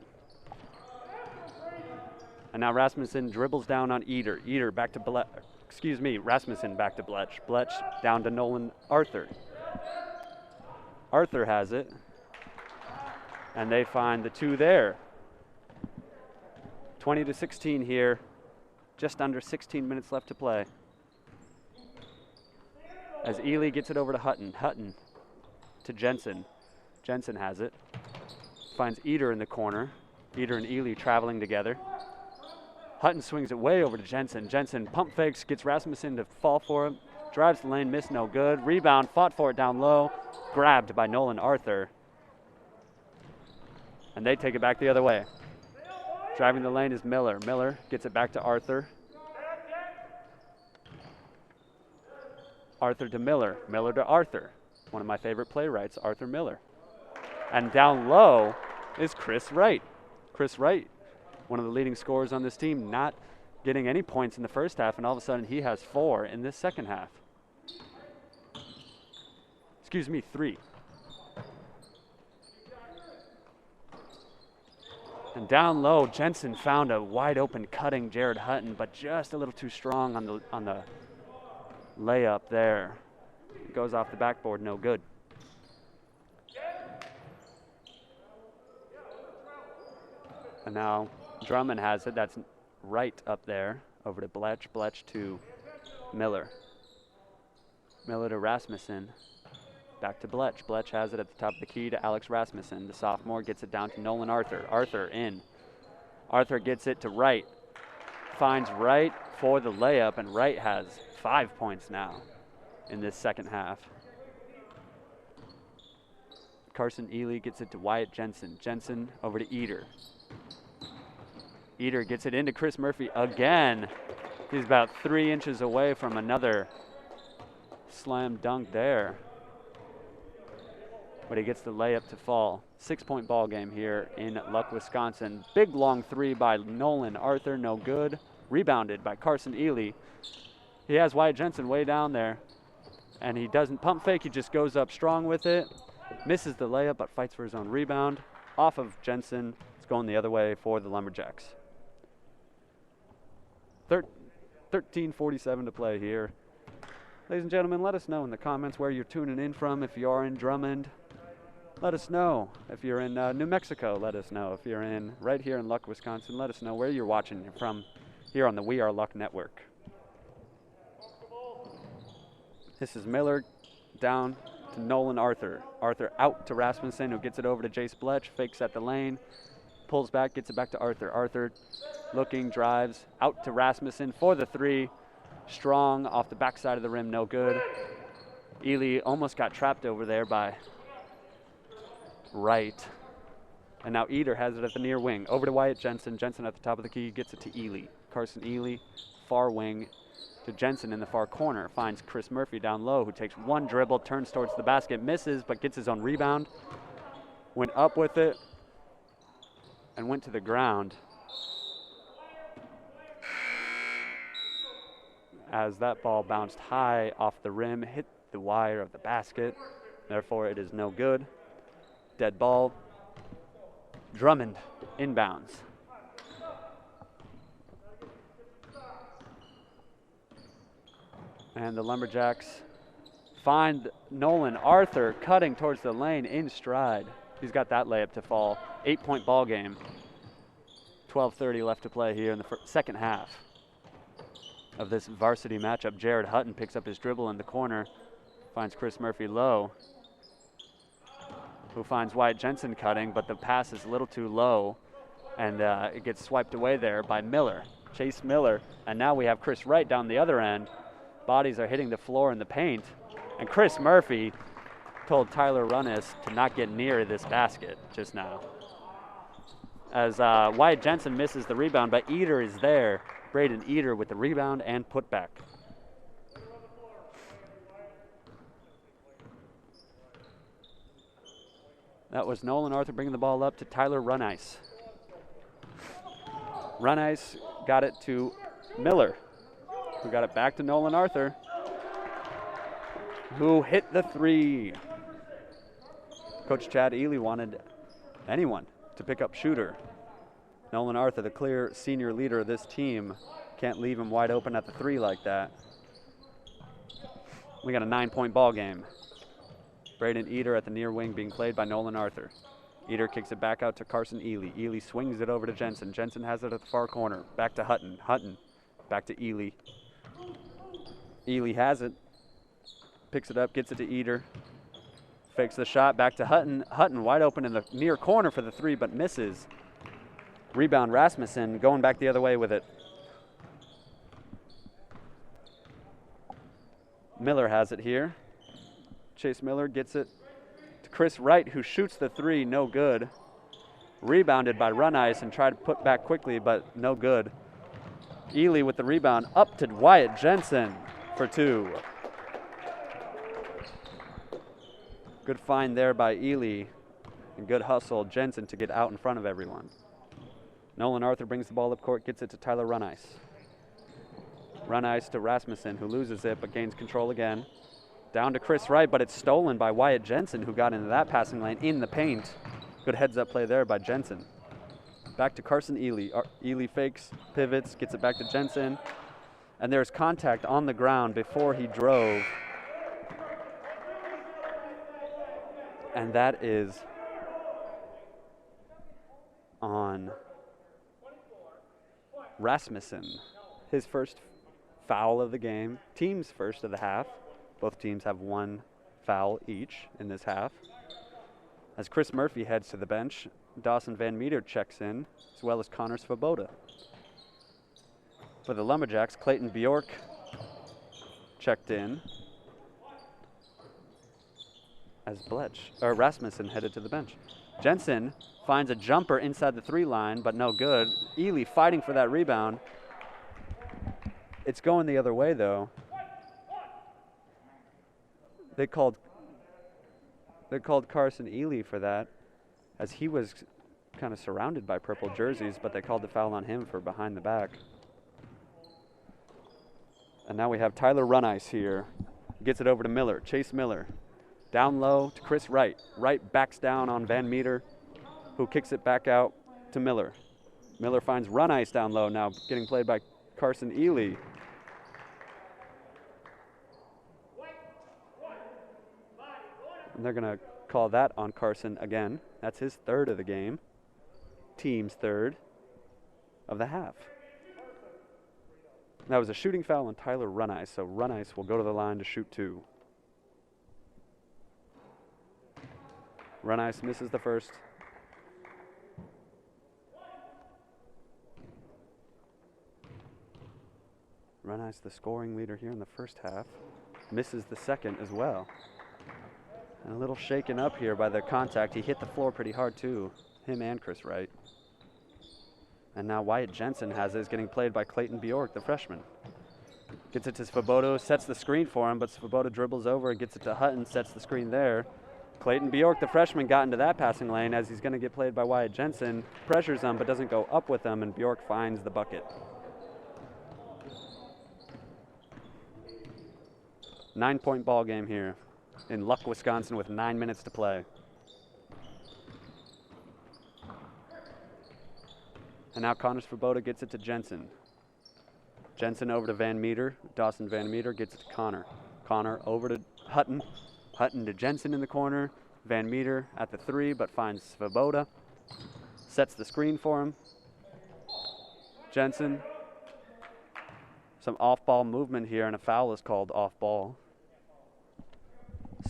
Speaker 1: And now Rasmussen dribbles down on Eder. Eder back to Bletch. Rasmussen back to Bletch. Bletch down to Nolan Arthur. Arthur has it. And they find the two there. 20-16 here. Just under 16 minutes left to play. As Ely gets it over to Hutton. Hutton to Jensen. Jensen has it. Finds Eder in the corner. Eder and Ely traveling together. Hutton swings it way over to Jensen. Jensen pump fakes, gets Rasmussen to fall for him. Drives the lane, missed, no good. Rebound, fought for it down low. Grabbed by Nolan Arthur. And they take it back the other way. Driving the lane is Miller. Miller gets it back to Arthur. Arthur to Miller. Miller to Arthur. One of my favorite playwrights, Arthur Miller. And down low is Chris Wright. Chris Wright, one of the leading scorers on this team, not getting any points in the first half, and all of a sudden he has 4 in this second half. 3. And down low, Jensen found a wide open cutting Jared Hutton, but just a little too strong on the layup there. It goes off the backboard, no good. And now Drummond has it. That's Wright up there. Over to Bletch. Bletch to Miller. Miller to Rasmussen. Back to Bletch. Bletch has it at the top of the key to Alex Rasmussen. The sophomore gets it down to Nolan Arthur. Arthur in. Arthur gets it to Wright. Finds Wright for the layup, and Wright has 5 points now in this second half. Carson Ely gets it to Wyatt Jensen. Jensen over to Eder. Eder gets it into Chris Murphy again. He's about 3 inches away from another slam dunk there. But he gets the layup to fall. 6-point ball game here in Luck, Wisconsin. Big long 3 by Nolan Arthur, no good. Rebounded by Carson Ely. He has Wyatt Jensen way down there. And he doesn't pump fake, he just goes up strong with it. Misses the layup, but fights for his own rebound. Off of Jensen, it's going the other way for the Lumberjacks. 13:47 to play here. Ladies and gentlemen, let us know in the comments where you're tuning in from. If you are in Drummond, let us know. If you're in New Mexico, let us know. If you're in right here in Luck, Wisconsin, let us know where you're watching from here on the We Are Luck Network. This is Miller down to Nolan Arthur. Arthur out to Rasmussen, who gets it over to Jace Bletch, fakes at the lane, pulls back, gets it back to Arthur. Arthur looking, drives out to Rasmussen for the 3. Strong off the backside of the rim, no good. Ely almost got trapped over there by Wright. And now Eder has it at the near wing. Over to Wyatt Jensen. Jensen at the top of the key, gets it to Ely. Carson Ely, far wing to Jensen in the far corner. Finds Chris Murphy down low, who takes 1 dribble, turns towards the basket, misses, but gets his own rebound. Went up with it and went to the ground. As that ball bounced high off the rim, hit the wire of the basket. Therefore, it is no good. Dead ball. Drummond inbounds. And the Lumberjacks find Nolan Arthur cutting towards the lane in stride. He's got that layup to fall. 8-point ball game. 12:30 left to play here in the second half of this varsity matchup. Jared Hutton picks up his dribble in the corner, finds Chris Murphy low, who finds Wyatt Jensen cutting, but the pass is a little too low, and it gets swiped away there by Miller, Chase Miller. And now we have Chris Wright down the other end. Bodies are hitting the floor in the paint, and Chris Murphy told Tyler Runnis to not get near this basket just now. As Wyatt Jensen misses the rebound, but Eder is there. Braden Eder with the rebound and putback. That was Nolan Arthur bringing the ball up to Tyler Runice. Runice got it to Miller, who got it back to Nolan Arthur, who hit the three. Coach Chad Ely wanted anyone to pick up shooter. Nolan Arthur, the clear senior leader of this team, can't leave him wide open at the three like that. We got a 9-point ball game. Braden Eder at the near wing being played by Nolan Arthur. Eder kicks it back out to Carson Ely. Ely swings it over to Jensen. Jensen has it at the far corner. Back to Hutton. Hutton back to Ely. Ely has it. Picks it up, gets it to Eder. Fakes the shot, back to Hutton. Hutton wide open in the near corner for the three, but misses. Rebound Rasmussen going back the other way with it. Miller has it here. Chase Miller gets it to Chris Wright, who shoots the three, no good. Rebounded by Runice and tried to put back quickly, but no good. Ely with the rebound up to Wyatt Jensen for two. Good find there by Ely and good hustle Jensen to get out in front of everyone. Nolan Arthur brings the ball up court, gets it to Tyler Runice. Runice to Rasmussen, who loses it but gains control again. Down to Chris Wright, but it's stolen by Wyatt Jensen, who got into that passing lane in the paint. Good heads-up play there by Jensen. Back to Carson Ely. Ely fakes, pivots, gets it back to Jensen. And there's contact on the ground before he drove. And that is on Rasmussen. His first foul of the game. Team's first of the half. Both teams have one foul each in this half. As Chris Murphy heads to the bench, Dawson Van Meter checks in, as well as Connor Svoboda. For the Lumberjacks, Clayton Bjork checked in, as Rasmussen headed to the bench. Jensen finds a jumper inside the three line, but no good. Ely fighting for that rebound. It's going the other way, though. They called Carson Ely for that, as he was kind of surrounded by purple jerseys, but they called the foul on him for behind the back. And now we have Tyler Runice here. Gets it over to Miller, Chase Miller. Down low to Chris Wright. Wright backs down on Van Meter, who kicks it back out to Miller. Miller finds Runice down low, now getting played by Carson Ely. And they're going to call that on Carson again. That's his third of the game. Team's third of the half. That was a shooting foul on Tyler Runice, so Runice will go to the line to shoot two. Runice misses the first. Runice, the scoring leader here in the first half, misses the second as well. And a little shaken up here by the contact. He hit the floor pretty hard too, him and Chris Wright. And now Wyatt Jensen has it, is getting played by Clayton Bjork, the freshman. Gets it to Svoboda, sets the screen for him, but Svoboda dribbles over and gets it to Hutton, sets the screen there. Clayton Bjork, the freshman, got into that passing lane as he's going to get played by Wyatt Jensen. Pressures him, but doesn't go up with him, and Bjork finds the bucket. 9-point ball game here in Luck, Wisconsin, with 9 minutes to play. And now Connor Svoboda gets it to Jensen. Jensen over to Van Meter. Dawson Van Meter gets it to Connor. Connor over to Hutton. Hutton to Jensen in the corner. Van Meter at the three, but finds Svoboda. Sets the screen for him. Jensen. Some off-ball movement here, and a foul is called off-ball.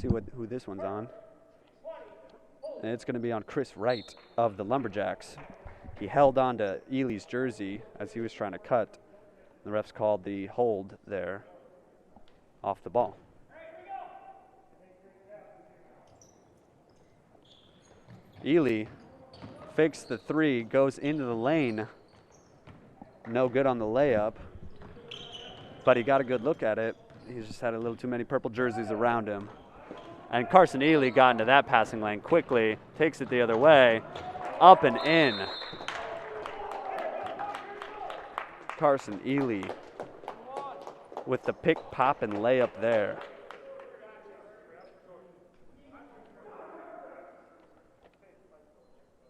Speaker 1: See who this one's on. And it's going to be on Chris Wright of the Lumberjacks. He held on to Ely's jersey as he was trying to cut. The refs called the hold there off the ball. Ely fakes the three, goes into the lane. No good on the layup, but he got a good look at it. He just had a little too many purple jerseys around him. And Carson Ely got into that passing lane quickly, takes it the other way, up and in. Carson Ely with the pick, pop, and layup there.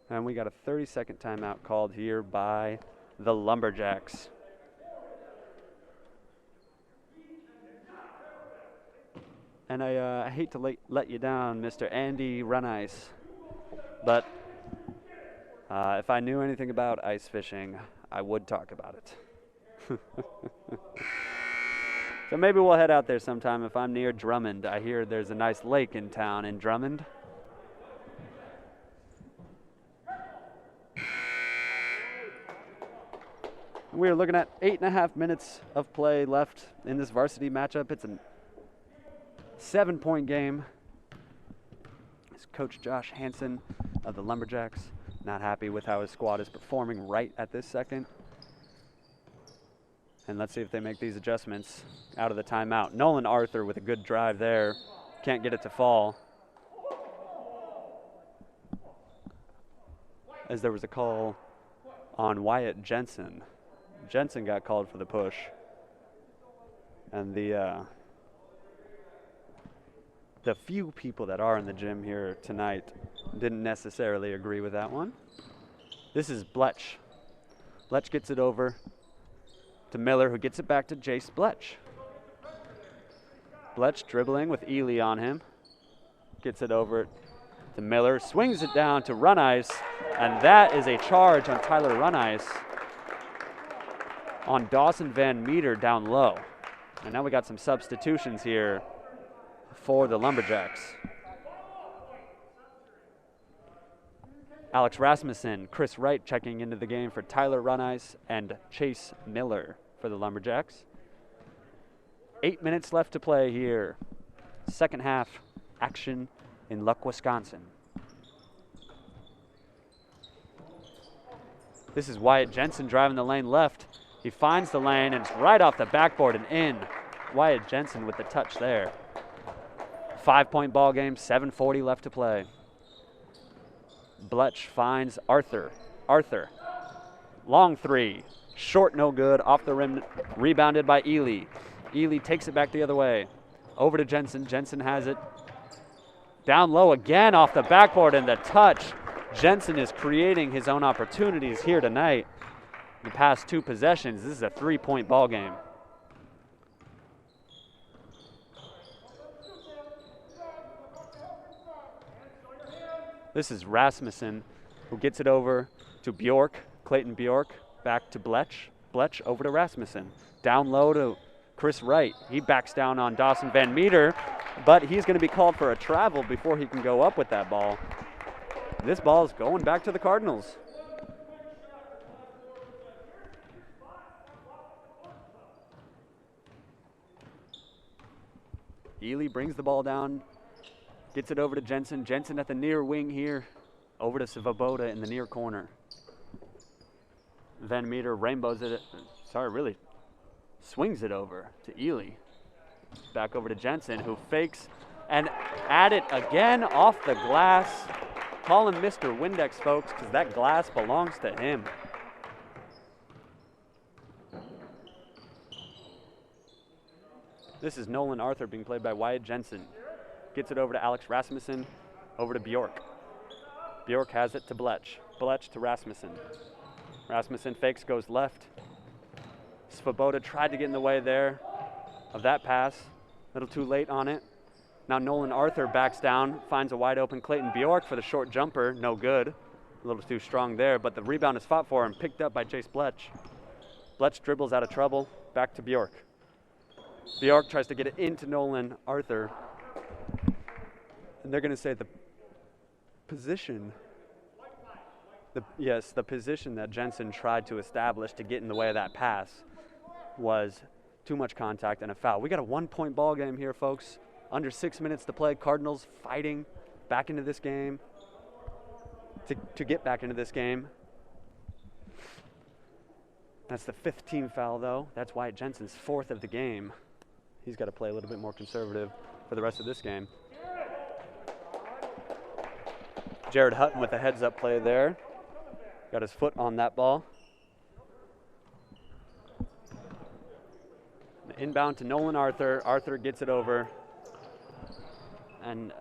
Speaker 1: And we got a 30-second timeout called here by the Lumberjacks. And I hate to let you down, Mr. Andy Runice, but if I knew anything about ice fishing, I would talk about it. So maybe we'll head out there sometime if I'm near Drummond. I hear there's a nice lake in town in Drummond. We're looking at 8.5 minutes of play left in this varsity matchup. It's a 7-point game. It's Coach Josh Hansen of the Lumberjacks not happy with how his squad is performing right at this second. And let's see if they make these adjustments out of the timeout. Nolan Arthur with a good drive there. Can't get it to fall. As there was a call on Wyatt Jensen. Jensen got called for the push. And the few people that are in the gym here tonight didn't necessarily agree with that one. This is Bletch. Bletch gets it over to Miller, who gets it back to Jace Bletch. Bletch dribbling with Ely on him. Gets it over to Miller, swings it down to Runice, and that is a charge on Tyler Runice on Dawson Van Meter down low. And now we got some substitutions here for the Lumberjacks. Alex Rasmussen, Chris Wright checking into the game for Tyler Runice, and Chase Miller for the Lumberjacks. 8 minutes left to play here. Second half action in Luck, Wisconsin. This is Wyatt Jensen driving the lane left. He finds the lane and it's right off the backboard and in. Wyatt Jensen with the touch there. 5-point ball game, 7:40 left to play. Bletch finds Arthur. Arthur, long three, short, no good, off the rim, rebounded by Ely. Ely takes it back the other way. Over to Jensen. Jensen has it. Down low again off the backboard and the touch. Jensen is creating his own opportunities here tonight. The past two possessions, this is a 3-point ball game. This is Rasmussen, who gets it over to Bjork, Clayton Bjork, back to Bletch. Bletch over to Rasmussen. Down low to Chris Wright. He backs down on Dawson Van Meter, but he's going to be called for a travel before he can go up with that ball. This ball is going back to the Cardinals. Ely brings the ball down. Gets it over to Jensen. Jensen at the near wing here. Over to Svoboda in the near corner. Van Meter rainbows it. Really swings it over to Ely. Back over to Jensen, who fakes and at it again off the glass. Call him Mr. Windex, folks, because that glass belongs to him. This is Nolan Arthur being played by Wyatt Jensen. Gets it over to Alex Rasmussen, over to Bjork. Bjork has it to Bletch. Bletch to Rasmussen. Rasmussen fakes, goes left. Svoboda tried to get in the way there of that pass. A little too late on it. Now Nolan Arthur backs down, finds a wide open Clayton Bjork for the short jumper. No good. A little too strong there, but the rebound is fought for and picked up by Jace Bletch. Bletch dribbles out of trouble, back to Bjork. Bjork tries to get it into Nolan Arthur. And they're going to say the position, the position that Jensen tried to establish to get in the way of that pass was too much contact and a foul. We got a 1-point ball game here, folks. Under 6 minutes to play. Cardinals fighting back into this game to get back into this game. That's the 5th team foul, though. That's Wyatt Jensen's 4th of the game. He's got to play a little bit more conservative for the rest of this game. Jared Hutton with a heads-up play there. Got his foot on that ball. Inbound to Nolan Arthur. Arthur gets it over. And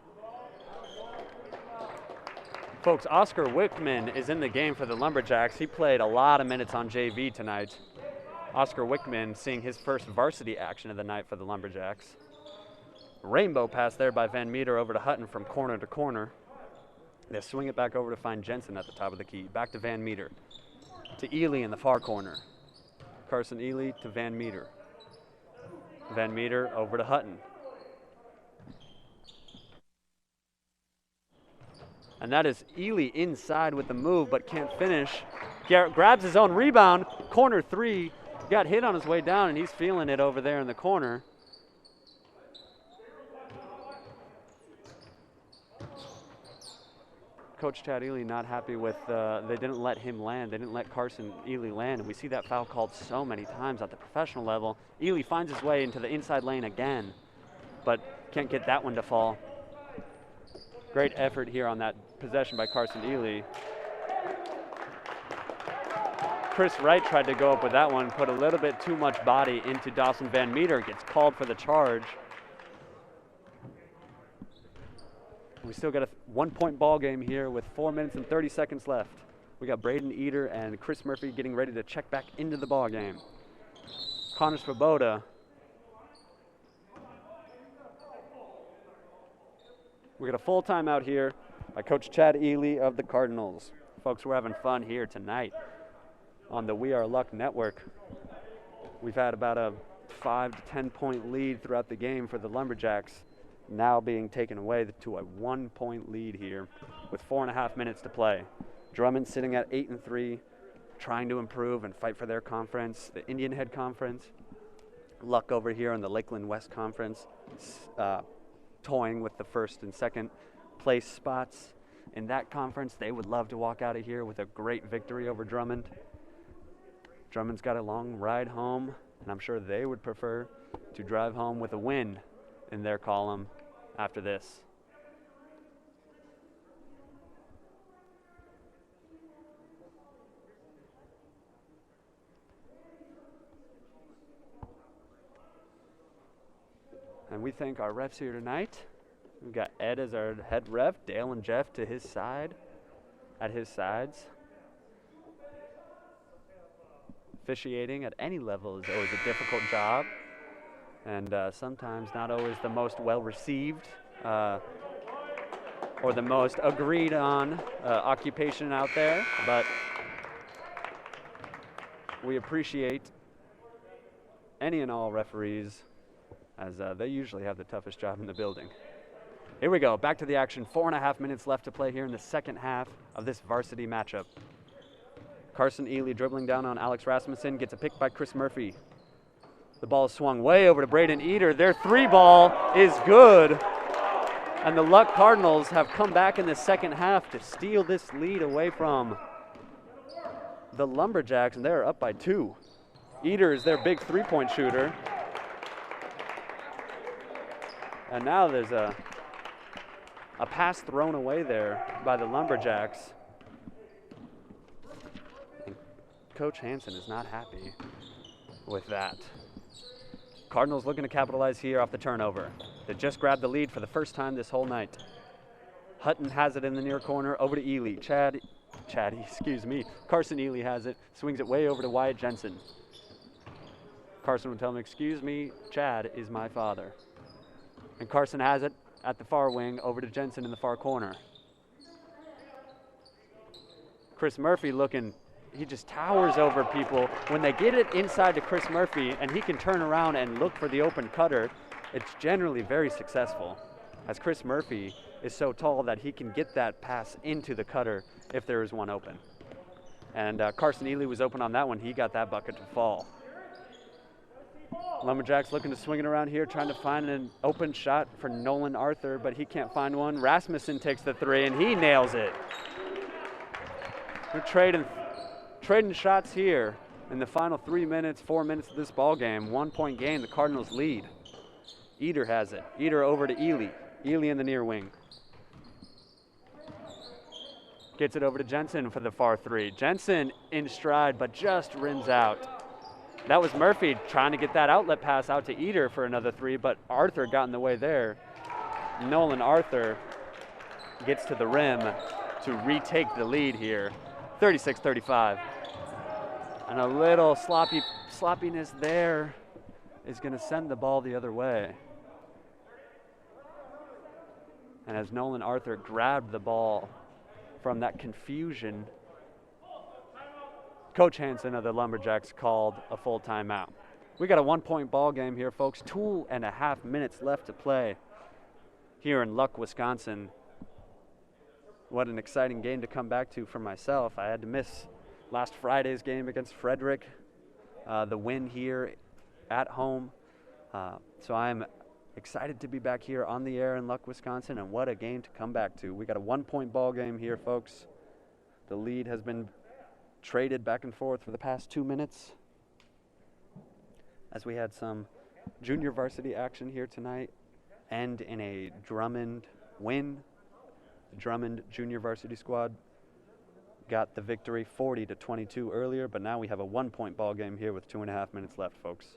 Speaker 1: folks, Oscar Wickman is in the game for the Lumberjacks. He played a lot of minutes on JV tonight. Oscar Wickman seeing his first varsity action of the night for the Lumberjacks. Rainbow pass there by Van Meter over to Hutton from corner to corner. They swing it back over to find Jensen at the top of the key. Back to Van Meter. To Ely in the far corner. Carson Ely to Van Meter. Van Meter over to Hutton. And that is Ely inside with the move, but can't finish. Garrett grabs his own rebound. Corner three. Got hit on his way down, and he's feeling it over there in the corner. Coach Chad Ely not happy with, they didn't let him land. They didn't let Carson Ely land, and we see that foul called so many times at the professional level. Ely finds his way into the inside lane again, but can't get that one to fall. Great effort here on that possession by Carson Ely. Chris Wright tried to go up with that one, put a little bit too much body into Dawson Van Meter, gets called for the charge. We still got a 1-point ball game here with 4 minutes and 30 seconds left. We got Braden Eder and Chris Murphy getting ready to check back into the ball game. Connor Svoboda. We got a full timeout here by Coach Chad Ely of the Cardinals. Folks, we're having fun here tonight on the We Are Luck Network. We've had about a 5 to 10 point lead throughout the game for the Lumberjacks, now being taken away to a 1-point lead here with 4.5 minutes to play. Drummond sitting at 8-3, trying to improve and fight for their conference, the Indian Head Conference. Luck over here in the Lakeland West Conference, toying with the first and second place spots in that conference. They would love to walk out of here with a great victory over Drummond. Drummond's got a long ride home, and I'm sure they would prefer to drive home with a win in their column after this. And we thank our refs here tonight. We've got Ed as our head ref, Dale and Jeff to his side, at his sides. Officiating at any level is always a difficult job, and sometimes not always the most well-received or the most agreed on occupation out there, but we appreciate any and all referees, as they usually have the toughest job in the building. Here we go, back to the action. 4.5 minutes left to play here in the second half of this varsity matchup. Carson Ely dribbling down on Alex Rasmussen, gets a pick by Chris Murphy. The ball is swung way over to Braden Eder. Their three ball is good. And the Luck Cardinals have come back in the second half to steal this lead away from the Lumberjacks, and they're up by 2. Eder is their big three-point shooter. And now there's a pass thrown away there by the Lumberjacks. And Coach Hansen is not happy with that. Cardinals looking to capitalize here off the turnover. They just grabbed the lead for the first time this whole night. Hutton has it in the near corner, over to Ely. Carson Ely has it, swings it way over to Wyatt Jensen. Carson would tell him, "Excuse me, Chad is my father." And Carson has it at the far wing, over to Jensen in the far corner. Chris Murphy looking, he just towers over people. When they get it inside to Chris Murphy and he can turn around and look for the open cutter, it's generally very successful, as Chris Murphy is so tall that he can get that pass into the cutter if there is one open. And Carson Ely was open on that one. He got that bucket to fall. Lumberjacks looking to swing it around here, trying to find an open shot for Nolan Arthur, but he can't find one. Rasmussen takes the three, and he nails it. We're trading shots here in the final 4 minutes of this ball game. 1-point game, the Cardinals lead. Eder has it. Eder over to Ely. Ely in the near wing. Gets it over to Jensen for the far three. Jensen in stride, but just rims out. That was Murphy trying to get that outlet pass out to Eater for another three, but Arthur got in the way there. Nolan Arthur gets to the rim to retake the lead here, 36-35. And a little sloppiness there is going to send the ball the other way. And as Nolan Arthur grabbed the ball from that confusion, Coach Hansen of the Lumberjacks called a full timeout. We got a 1-point ball game here, folks. 2.5 minutes left to play here in Luck, Wisconsin. What an exciting game to come back to for myself. I had to miss last Friday's game against Frederick, the win here at home. So I'm excited to be back here on the air in Luck, Wisconsin, and what a game to come back to. We got a 1-point ball game here, folks. The lead has been traded back and forth for the past 2 minutes, as we had some junior varsity action here tonight and in a Drummond win. The Drummond junior varsity squad got the victory 40-22 earlier, but now we have a 1-point ball game here with 2.5 minutes left, folks.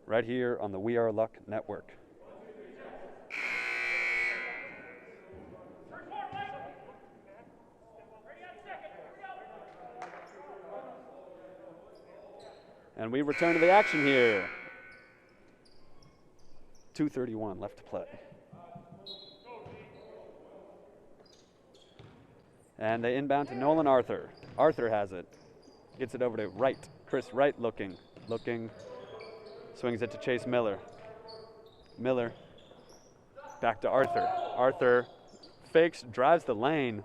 Speaker 1: Right here on the We Are Luck Network. And we return to the action here. 2:31 left to play. And they inbound to Nolan Arthur. Arthur has it. Gets it over to Wright. Chris Wright looking. Swings it to Chase Miller. Miller back to Arthur. Arthur fakes, drives the lane.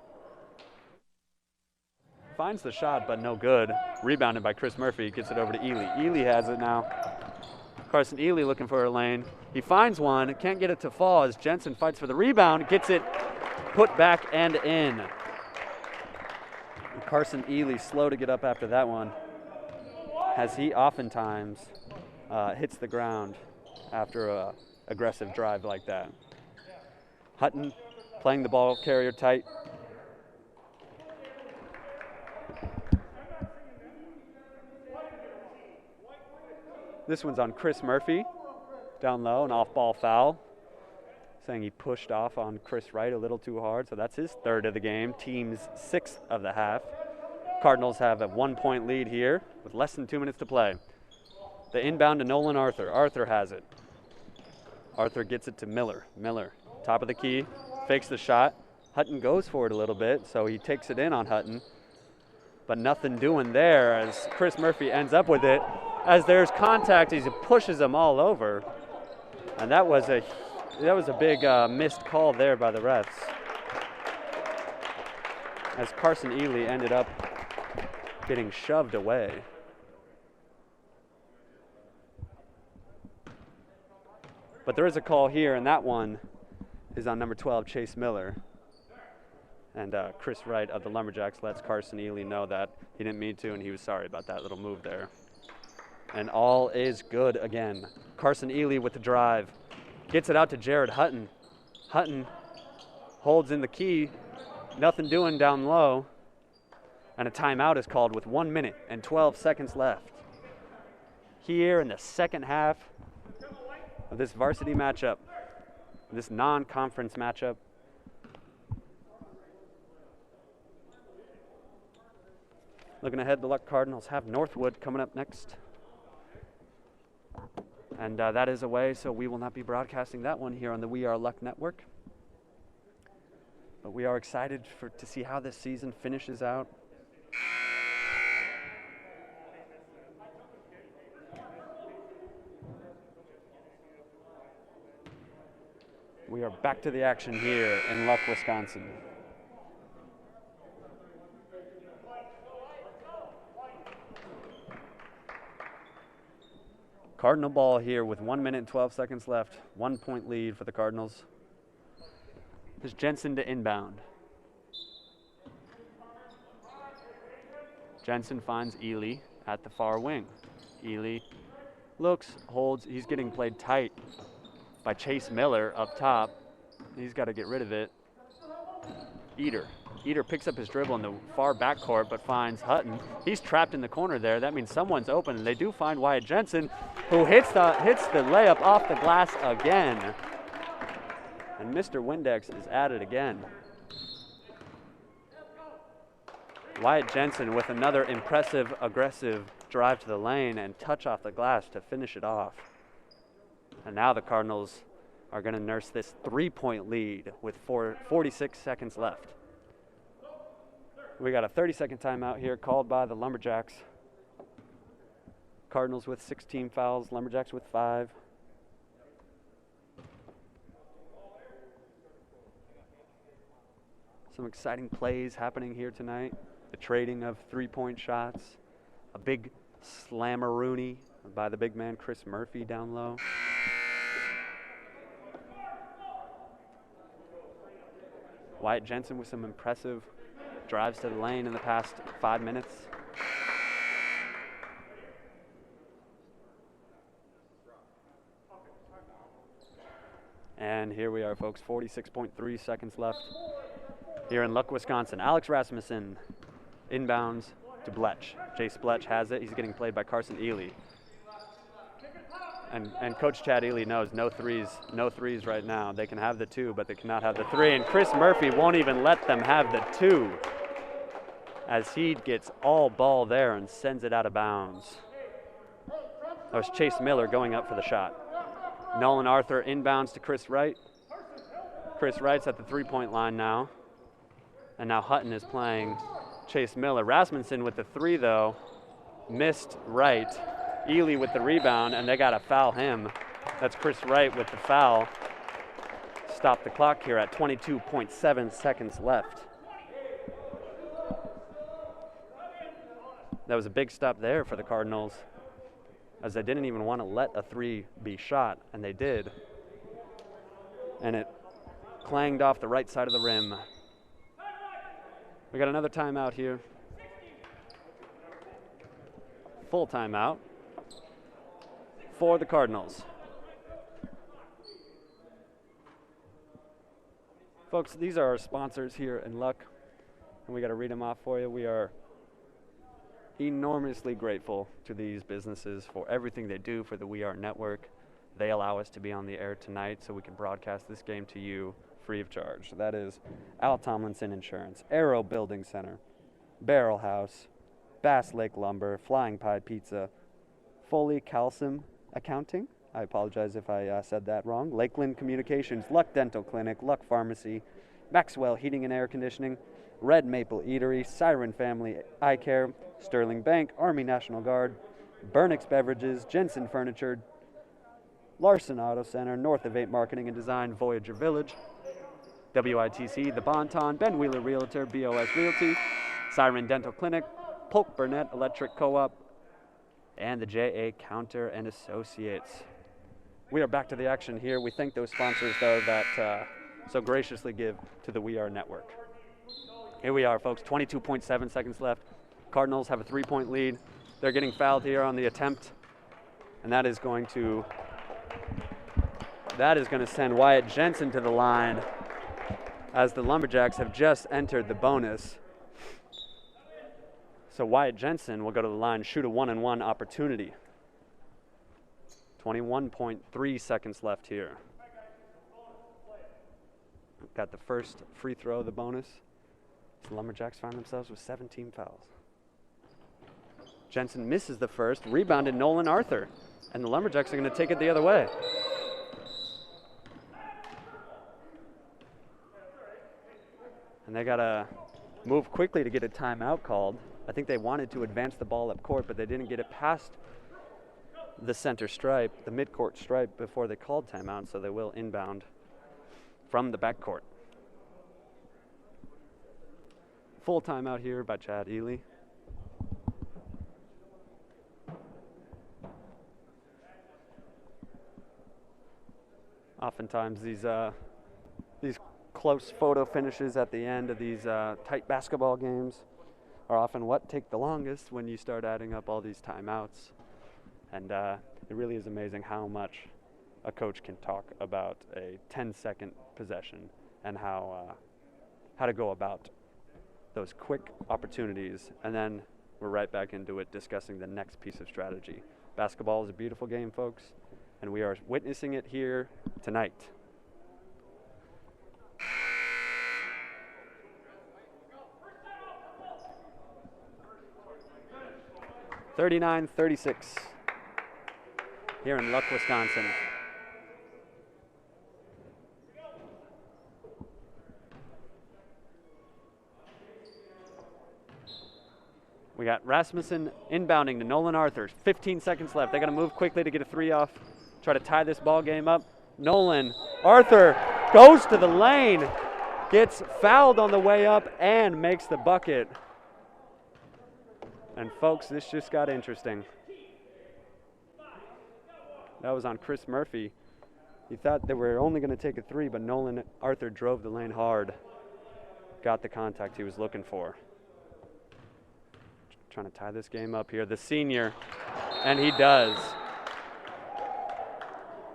Speaker 1: Finds the shot, but no good. Rebounded by Chris Murphy. Gets it over to Ely. Ely has it now. Carson Ely looking for a lane. He finds one. Can't get it to fall as Jensen fights for the rebound. Gets it put back and in. And Carson Ely slow to get up after that one, as he oftentimes hits the ground after a aggressive drive like that. Hutton playing the ball carrier tight. This one's on Chris Murphy, down low, an off-ball foul, saying he pushed off on Chris Wright a little too hard, so that's his third of the game, team's sixth of the half. Cardinals have a 1-point lead here with less than 2 minutes to play. The inbound to Nolan Arthur. Arthur has it. Arthur gets it to Miller. Miller, top of the key, fakes the shot. Hutton goes for it a little bit, so he takes it in on Hutton, but nothing doing there as Chris Murphy ends up with it. As there's contact, he pushes them all over, and that was a big missed call there by the refs, as Carson Ely ended up getting shoved away. But there is a call here, and that one is on number 12, Chase Miller. And Chris Wright of the Lumberjacks lets Carson Ely know that he didn't mean to, and he was sorry about that little move there. And all is good again. Carson Ely with the drive. Gets it out to Jared Hutton. Hutton holds in the key. Nothing doing down low. And a timeout is called with 1 minute and 12 seconds left. Here in the second half of this varsity matchup, this non-conference matchup. Looking ahead, the Luck Cardinals have Northwood coming up next. And that is away, so we will not be broadcasting that one here on the We Are Luck Network. But we are excited to see how this season finishes out. We are back to the action here in Luck, Wisconsin. Cardinal ball here with 1 minute and 12 seconds left. 1-point lead for the Cardinals. There's Jensen to inbound. Jensen finds Ely at the far wing. Ely looks, holds, he's getting played tight by Chase Miller up top. He's got to get rid of it. Eater. Eater picks up his dribble in the far backcourt, but finds Hutton. He's trapped in the corner there. That means someone's open, and they do find Wyatt Jensen, who hits the layup off the glass again. And Mr. Windex is at it again. Wyatt Jensen with another impressive, aggressive drive to the lane and touch off the glass to finish it off. And now the Cardinals are going to nurse this 3-point lead with 46 seconds left. We got a 30-second timeout here called by the Lumberjacks. Cardinals with 16 fouls, Lumberjacks with 5. Some exciting plays happening here tonight. The trading of 3-point shots. A big slammer-rooney by the big man Chris Murphy down low. Wyatt Jensen with some impressive drives to the lane in the past 5 minutes. And here we are, folks, 46.3 seconds left here in Luck, Wisconsin. Alex Rasmussen inbounds to Bletch. Jace Bletch has it. He's getting played by Carson Ely. And Coach Chad Ely knows no threes right now. They can have the 2, but they cannot have the 3. And Chris Murphy won't even let them have the 2 as he gets all ball there and sends it out of bounds. That was Chase Miller going up for the shot. Nolan Arthur inbounds to Chris Wright. Chris Wright's at the 3-point line now. And now Hutton is playing Chase Miller. Rasmussen with the 3, though, missed Wright. Ely with the rebound, and they got to foul him. That's Chris Wright with the foul. Stop the clock here at 22.7 seconds left. That was a big stop there for the Cardinals, as they didn't even want to let a 3 be shot, and they did. And it clanged off the right side of the rim. We got another timeout here. Full timeout for the Cardinals. Folks, these are our sponsors here in Luck, and we got to read them off for you. We are enormously grateful to these businesses for everything they do for the We Are Network. They allow us to be on the air tonight so we can broadcast this game to you free of charge. That is Al Tomlinson Insurance, Arrow Building Center, Barrel House, Bass Lake Lumber, Flying Pie Pizza, Foley Calcium Accounting. I apologize if I said that wrong. Lakeland Communications, Luck Dental Clinic, Luck Pharmacy, Maxwell Heating and Air Conditioning, Red Maple Eatery, Siren Family Eye Care, Sterling Bank, Army National Guard, Burnix Beverages, Jensen Furniture, Larson Auto Center, North of 8 Marketing and Design, Voyager Village, WITC, The Bonton, Ben Wheeler Realtor, BOS Realty, Siren Dental Clinic, Polk Burnett Electric Co-op, and the JA Counter and Associates. We are back to the action here. We thank those sponsors, though, that so graciously give to the We Are Network. Here we are, folks, 22.7 seconds left. Cardinals have a 3-point lead. They're getting fouled here on the attempt, and that is going to send Wyatt Jensen to the line, as the Lumberjacks have just entered the bonus. So Wyatt Jensen will go to the line, shoot a 1-and-1 opportunity. 21.3 seconds left here. Got the first free throw of the bonus. The Lumberjacks find themselves with 17 fouls. Jensen misses the first, rebounded Nolan Arthur, and the Lumberjacks are going to take it the other way. And they got to move quickly to get a timeout called. I think they wanted to advance the ball up court, but they didn't get it past the center stripe, the midcourt stripe, before they called timeout, so they will inbound from the backcourt. Full timeout here by Chad Ely. Oftentimes these close photo finishes at the end of these tight basketball games are often what take the longest when you start adding up all these timeouts. And it really is amazing how much a coach can talk about a 10-second possession and how how to go about those quick opportunities, and then we're right back into it discussing the next piece of strategy. Basketball is a beautiful game, folks, and we are witnessing it here tonight. (39-36) here in Luck, Wisconsin. We got Rasmussen inbounding to Nolan Arthur. 15 seconds left. They got to move quickly to get a three off, try to tie this ball game up. Nolan Arthur goes to the lane, gets fouled on the way up, and makes the bucket. And folks, this just got interesting. That was on Chris Murphy. He thought they were only going to take a three, but Nolan Arthur drove the lane hard, got the contact he was looking for. Trying to tie this game up here. The senior, and he does.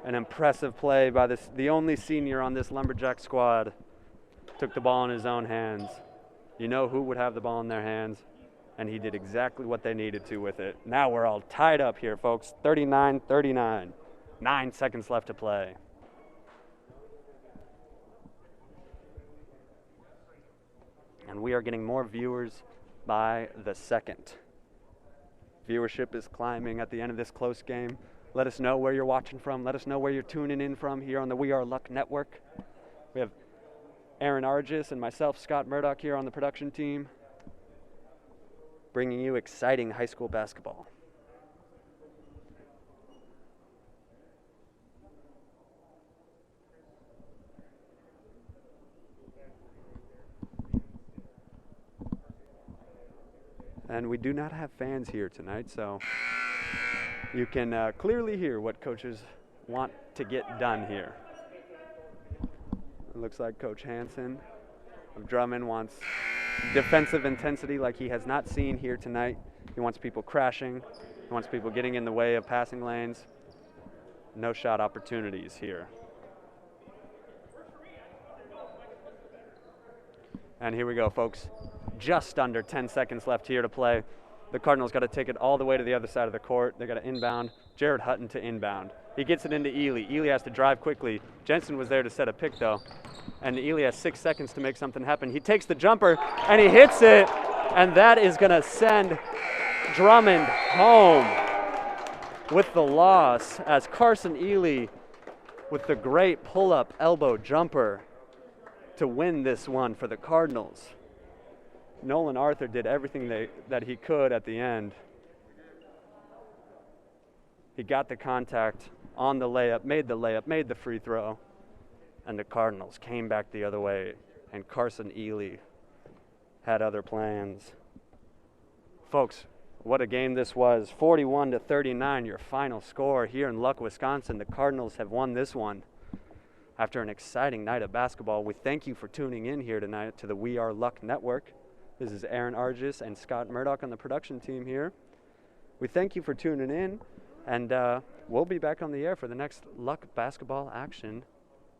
Speaker 1: An impressive play by the only senior on this Lumberjack squad. Took the ball in his own hands. You know who would have the ball in their hands, and he did exactly what they needed to with it. Now we're all tied up here, folks. 39-39. 9 seconds left to play. And we are getting more viewers by the second. Viewership is climbing at the end of this close game. Let us know where you're watching from. Let us know where you're tuning in from here on the We Are Luck Network. We have Aaron Argis and myself, Scott Murdoch, here on the production team, bringing you exciting high school basketball. And we do not have fans here tonight, so you can clearly hear what coaches want to get done here. It looks like Coach Hansen of Drummond wants defensive intensity like he has not seen here tonight. He wants people crashing. He wants people getting in the way of passing lanes. No shot opportunities here. And here we go, folks. Just under 10 seconds left here to play. The Cardinals got to take it all the way to the other side of the court. They got to inbound. Jared Hutton to inbound. He gets it into Ely. Ely has to drive quickly. Jensen was there to set a pick, though. And Ely has 6 seconds to make something happen. He takes the jumper, and he hits it. And that is going to send Drummond home with the loss, as Carson Ely with the great pull-up elbow jumper to win this one for the Cardinals. Nolan Arthur did everything that he could at the end. He got the contact on the layup, made the free throw, and the Cardinals came back the other way, and Carson Ely had other plans. Folks, what a game this was. 41-39, your final score here in Luck, Wisconsin. The Cardinals have won this one after an exciting night of basketball. We thank you for tuning in here tonight to the We Are Luck Network. This is Aaron Argis and Scott Murdoch on the production team here. We thank you for tuning in, and we'll be back on the air for the next Luck basketball action